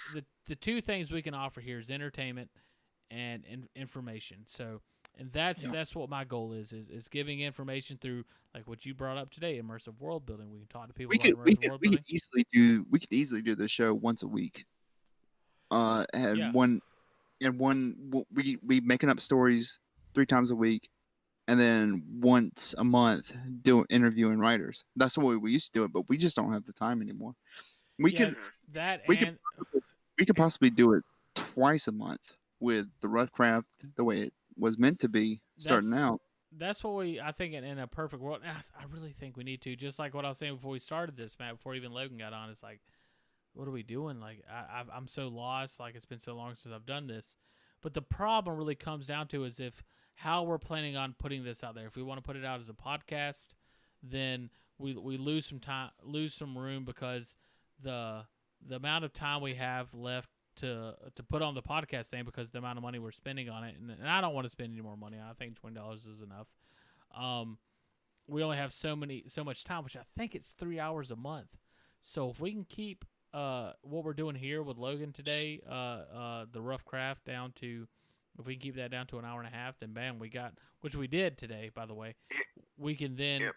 S2: the two things we can offer here is entertainment and information. So, and that's what my goal is giving information through, like what you brought up today, immersive world building. We can talk to people about immersive world building.
S1: We could easily do the show once a week. We making up stories 3 times a week, and then once a month interviewing writers. That's the way we used to do it, but we just don't have the time anymore. We could possibly do it twice a month with the Roughcraft the way it was meant to be starting out.
S2: That's what I think in a perfect world. I really think we need to, just like what I was saying before we started this, Matt, before even Logan got on. It's like, what are we doing? Like, I'm so lost. Like, it's been so long since I've done this. But the problem really comes down to is how we're planning on putting this out there. If we want to put it out as a podcast, then we lose some room, because the amount of time we have left to put on the podcast thing, because the amount of money we're spending on it, and I don't want to spend any more money. I think $20 is enough. We only have so much time, which I think it's 3 hours a month. So if we can keep what we're doing here with Logan today, the Roughcraft down to, if we can keep that down to an hour and a half, then bam, we got, which we did today, by the way. We can then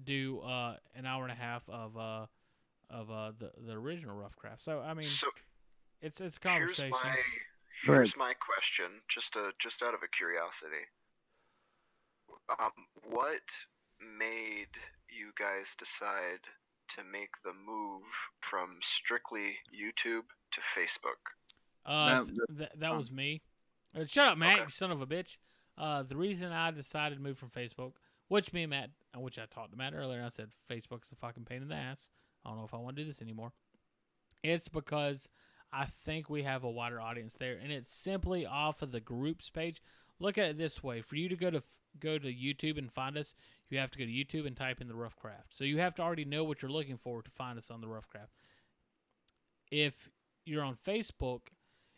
S2: do an hour and a half of the original Roughcraft. So I mean, it's a conversation.
S3: Here's my question, just out of a curiosity. What made you guys decide to make the move from strictly YouTube to Facebook?
S2: That was me. Shut up, Matt,
S3: Okay.
S2: you son of a bitch. The reason I decided to move from Facebook, which me and Matt, which I talked to Matt earlier, and I said Facebook's a fucking pain in the ass. I don't know if I want to do this anymore. It's because I think we have a wider audience there, and it's simply off of the groups page. Look at it this way: for you to go to YouTube and find us, you have to go to YouTube and type in the Rough Craft. So you have to already know what you're looking for to find us on the Rough Craft. If you're on Facebook,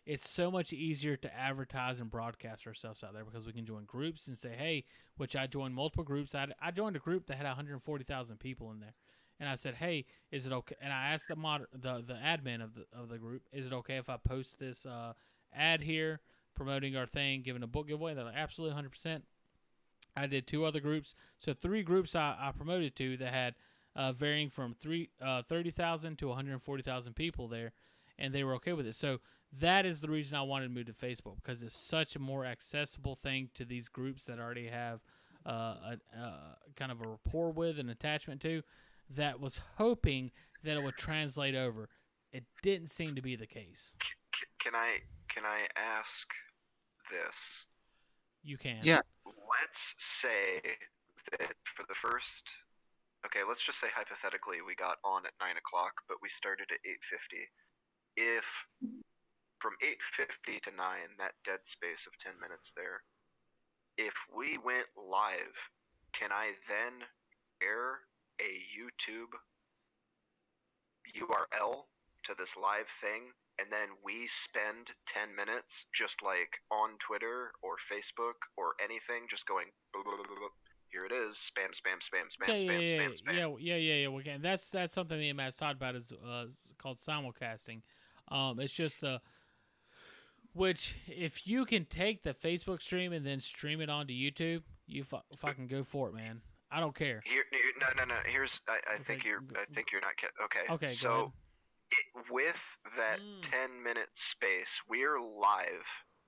S2: it's so much easier to advertise and broadcast ourselves out there because we can join groups and say, hey, which I joined multiple groups. I joined a group that had 140,000 people in there. And I said, hey, is it okay? And I asked the admin of the group, is it okay if I post this ad here promoting our thing, giving a book giveaway? They're like, absolutely, 100%. I did 2 other groups. So 3 groups I promoted to that had varying from 30,000 to 140,000 people there, and they were okay with it. So that is the reason I wanted to move to Facebook, because it's such a more accessible thing to these groups that already have a kind of a rapport with, an attachment to, that was hoping that it would translate over. It didn't seem to be the case.
S3: Can I ask this?
S2: You can.
S1: Yeah.
S3: Let's say that for the first, okay, let's just say hypothetically we got on at 9 o'clock, but we started at 8:50. If from 8:50 to 9, that dead space of 10 minutes there, if we went live, can I then share a YouTube URL to this live thing, and then we spend 10 minutes just like on Twitter or Facebook or anything, just going, blah, blah, blah, blah, here it is, spam, spam, spam, spam, spam, spam, spam.
S2: Yeah. We can. That's something me and Matt talked about. Is called simulcasting. It's just which if you can take the Facebook stream and then stream it onto YouTube, you fucking go for it, man. I don't care.
S3: No. Here's I think you're not okay.
S2: Okay.
S3: So with that 10-minute space, we're live,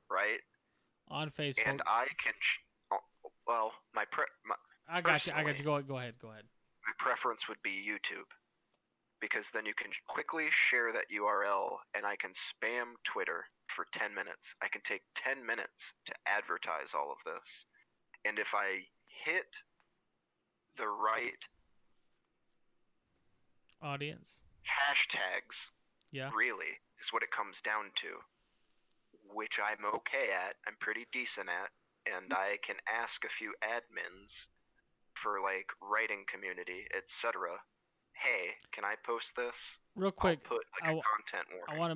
S3: right?
S2: On Facebook.
S3: And I can.
S2: I got you. Go ahead.
S3: My preference would be YouTube, because then you can quickly share that URL, and I can spam Twitter for 10 minutes. I can take 10 minutes to advertise all of this, and if I hit the right
S2: audience
S3: hashtags, really is what it comes down to, which I'm okay at, I'm pretty decent at, and I can ask a few admins for like writing community, etc. Hey, can I post this?
S2: Real quick,
S3: I'll put like a content warning.
S2: I want to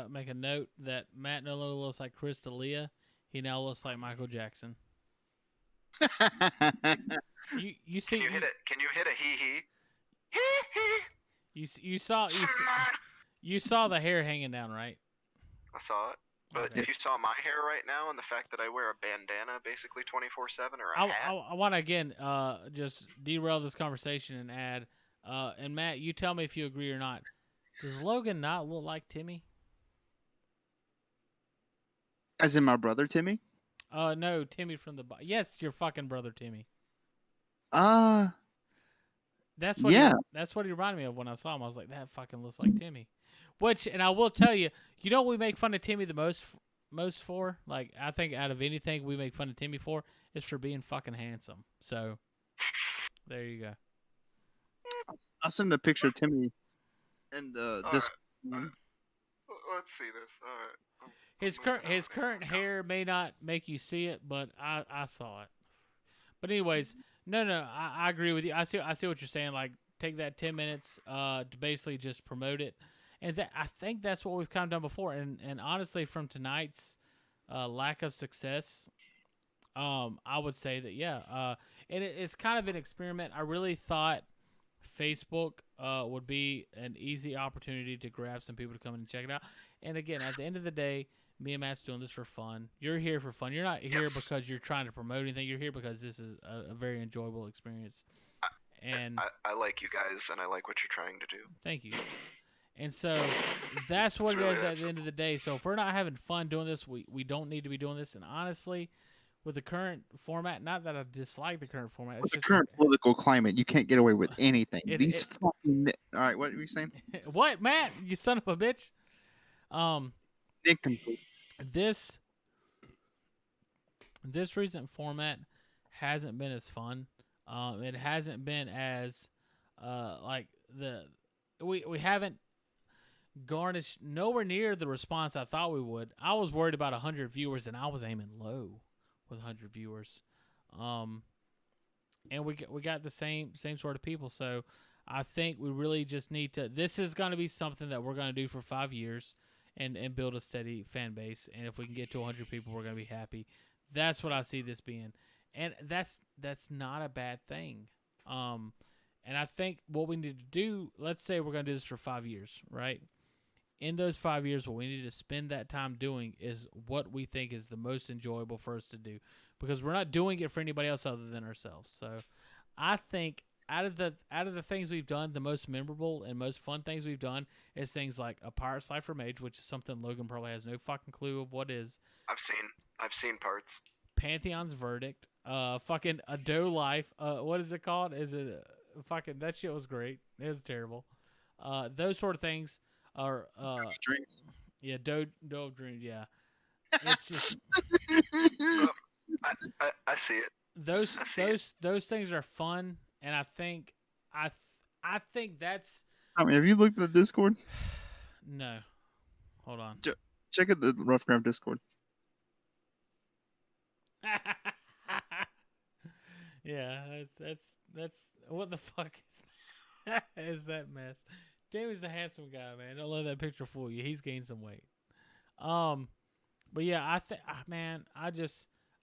S2: make a note that Matt no longer looks like Chris D'Elia. He now looks like Michael Jackson. You see?
S3: Can you hit a hee hee?
S2: You saw the hair hanging down, right?
S3: I saw it. But
S2: okay.
S3: If you saw my hair right now and the fact that I wear a bandana basically 24/7 or a hat.
S2: I want to again just derail this conversation and add, and Matt, you tell me if you agree or not. Does Logan not look like Timmy?
S1: As in my brother Timmy?
S2: No, Timmy from the... Yes, your fucking brother Timmy. That's what he reminded me of when I saw him. I was like, that fucking looks like Timmy. Which, and I will tell you, what we make fun of Timmy the most for? Like, I think out of anything we make fun of Timmy for is for being fucking handsome. So, there you go.
S1: I'll send a picture of Timmy and this.
S3: Right. Let's see this. All right.
S2: His current hair may not make you see it, but I saw it. But anyways, no, I agree with you. I see what you're saying. Like, take that 10 minutes to basically just promote it, and I think that's what we've kind of done before. And honestly, from tonight's lack of success, I would say that and it's kind of an experiment. I really thought Facebook would be an easy opportunity to grab some people to come in and check it out. And again, at the end of the day, me and Matt's doing this for fun. You're here for fun. You're not here because you're trying to promote anything. You're here because this is a very enjoyable experience. And
S3: I like you guys, and I like what you're trying to do.
S2: Thank you. And so that's what it is at the end of the day. So if we're not having fun doing this, we don't need to be doing this. And honestly, with the current format, not that I dislike the current format.
S1: With
S2: It's
S1: the
S2: just
S1: current political climate, you can't get away with anything. These
S2: it-
S1: fucking all right. What were you saying?
S2: what, Matt? You son of a bitch.
S1: Nincompoop.
S2: This recent format hasn't been as fun. It hasn't been as like we haven't garnished nowhere near the response I thought we would. I was worried about 100 viewers, and I was aiming low with 100 viewers. And we got the same sort of people. So I think we really just need to. This is going to be something that we're going to do for 5 years, and build a steady fan base. And if we can get to 100 people, we're going to be happy. That's what I see this being, and that's not a bad thing. And I think what we need to do. Let's say we're going to do this for 5 years, right? In those 5 years, what we need to spend that time doing is what we think is the most enjoyable for us to do, because we're not doing it for anybody else other than ourselves. So I think out of the things we've done, the most memorable and most fun things we've done is things like a Pirate Cipher Mage, which is something Logan probably has no fucking clue of what is.
S3: I've seen parts.
S2: Pantheon's Verdict, fucking A Doe Life, what is it called? Is it fucking, that shit was great. It was terrible. Those sort of things are,
S1: Dreams.
S2: yeah, Doe of Dreams, yeah. It's just
S3: I see it.
S2: Those things are fun, and I think that's
S1: I mean, have you looked at the Discord?
S2: no. Hold on.
S1: Check out the Roughcraft Discord.
S2: Yeah, that's what the fuck is that mess? David's a handsome guy, man. Don't let that picture fool you. He's gained some weight. But yeah,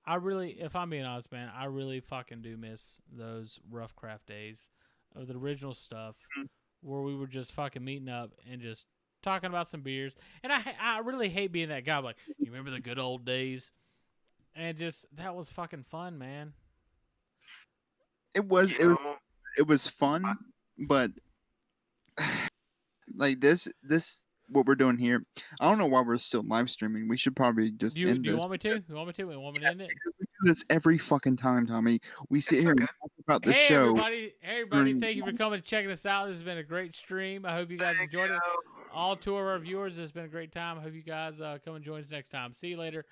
S2: I really, if I'm being honest, man, I really fucking do miss those Roughcraft days of the original stuff, where we were just fucking meeting up and just talking about some beers. And I really hate being that guy. Like, you remember the good old days? And just, that was fucking fun, man.
S1: It was fun, but like this what we're doing here. I don't know why we're still live streaming. We should probably just end
S2: Do you
S1: this.
S2: want me to? You want me to? You want me to end it?
S1: Because we do this every fucking time, Tommy. We sit
S3: It's
S1: here
S3: okay.
S1: and talk about the
S2: Hey
S1: show.
S2: everybody! Thank you for coming and checking us out. This has been a great stream. I hope you guys enjoyed it. All 2 of our viewers, it's been a great time. I hope you guys come and join us next time. See you later.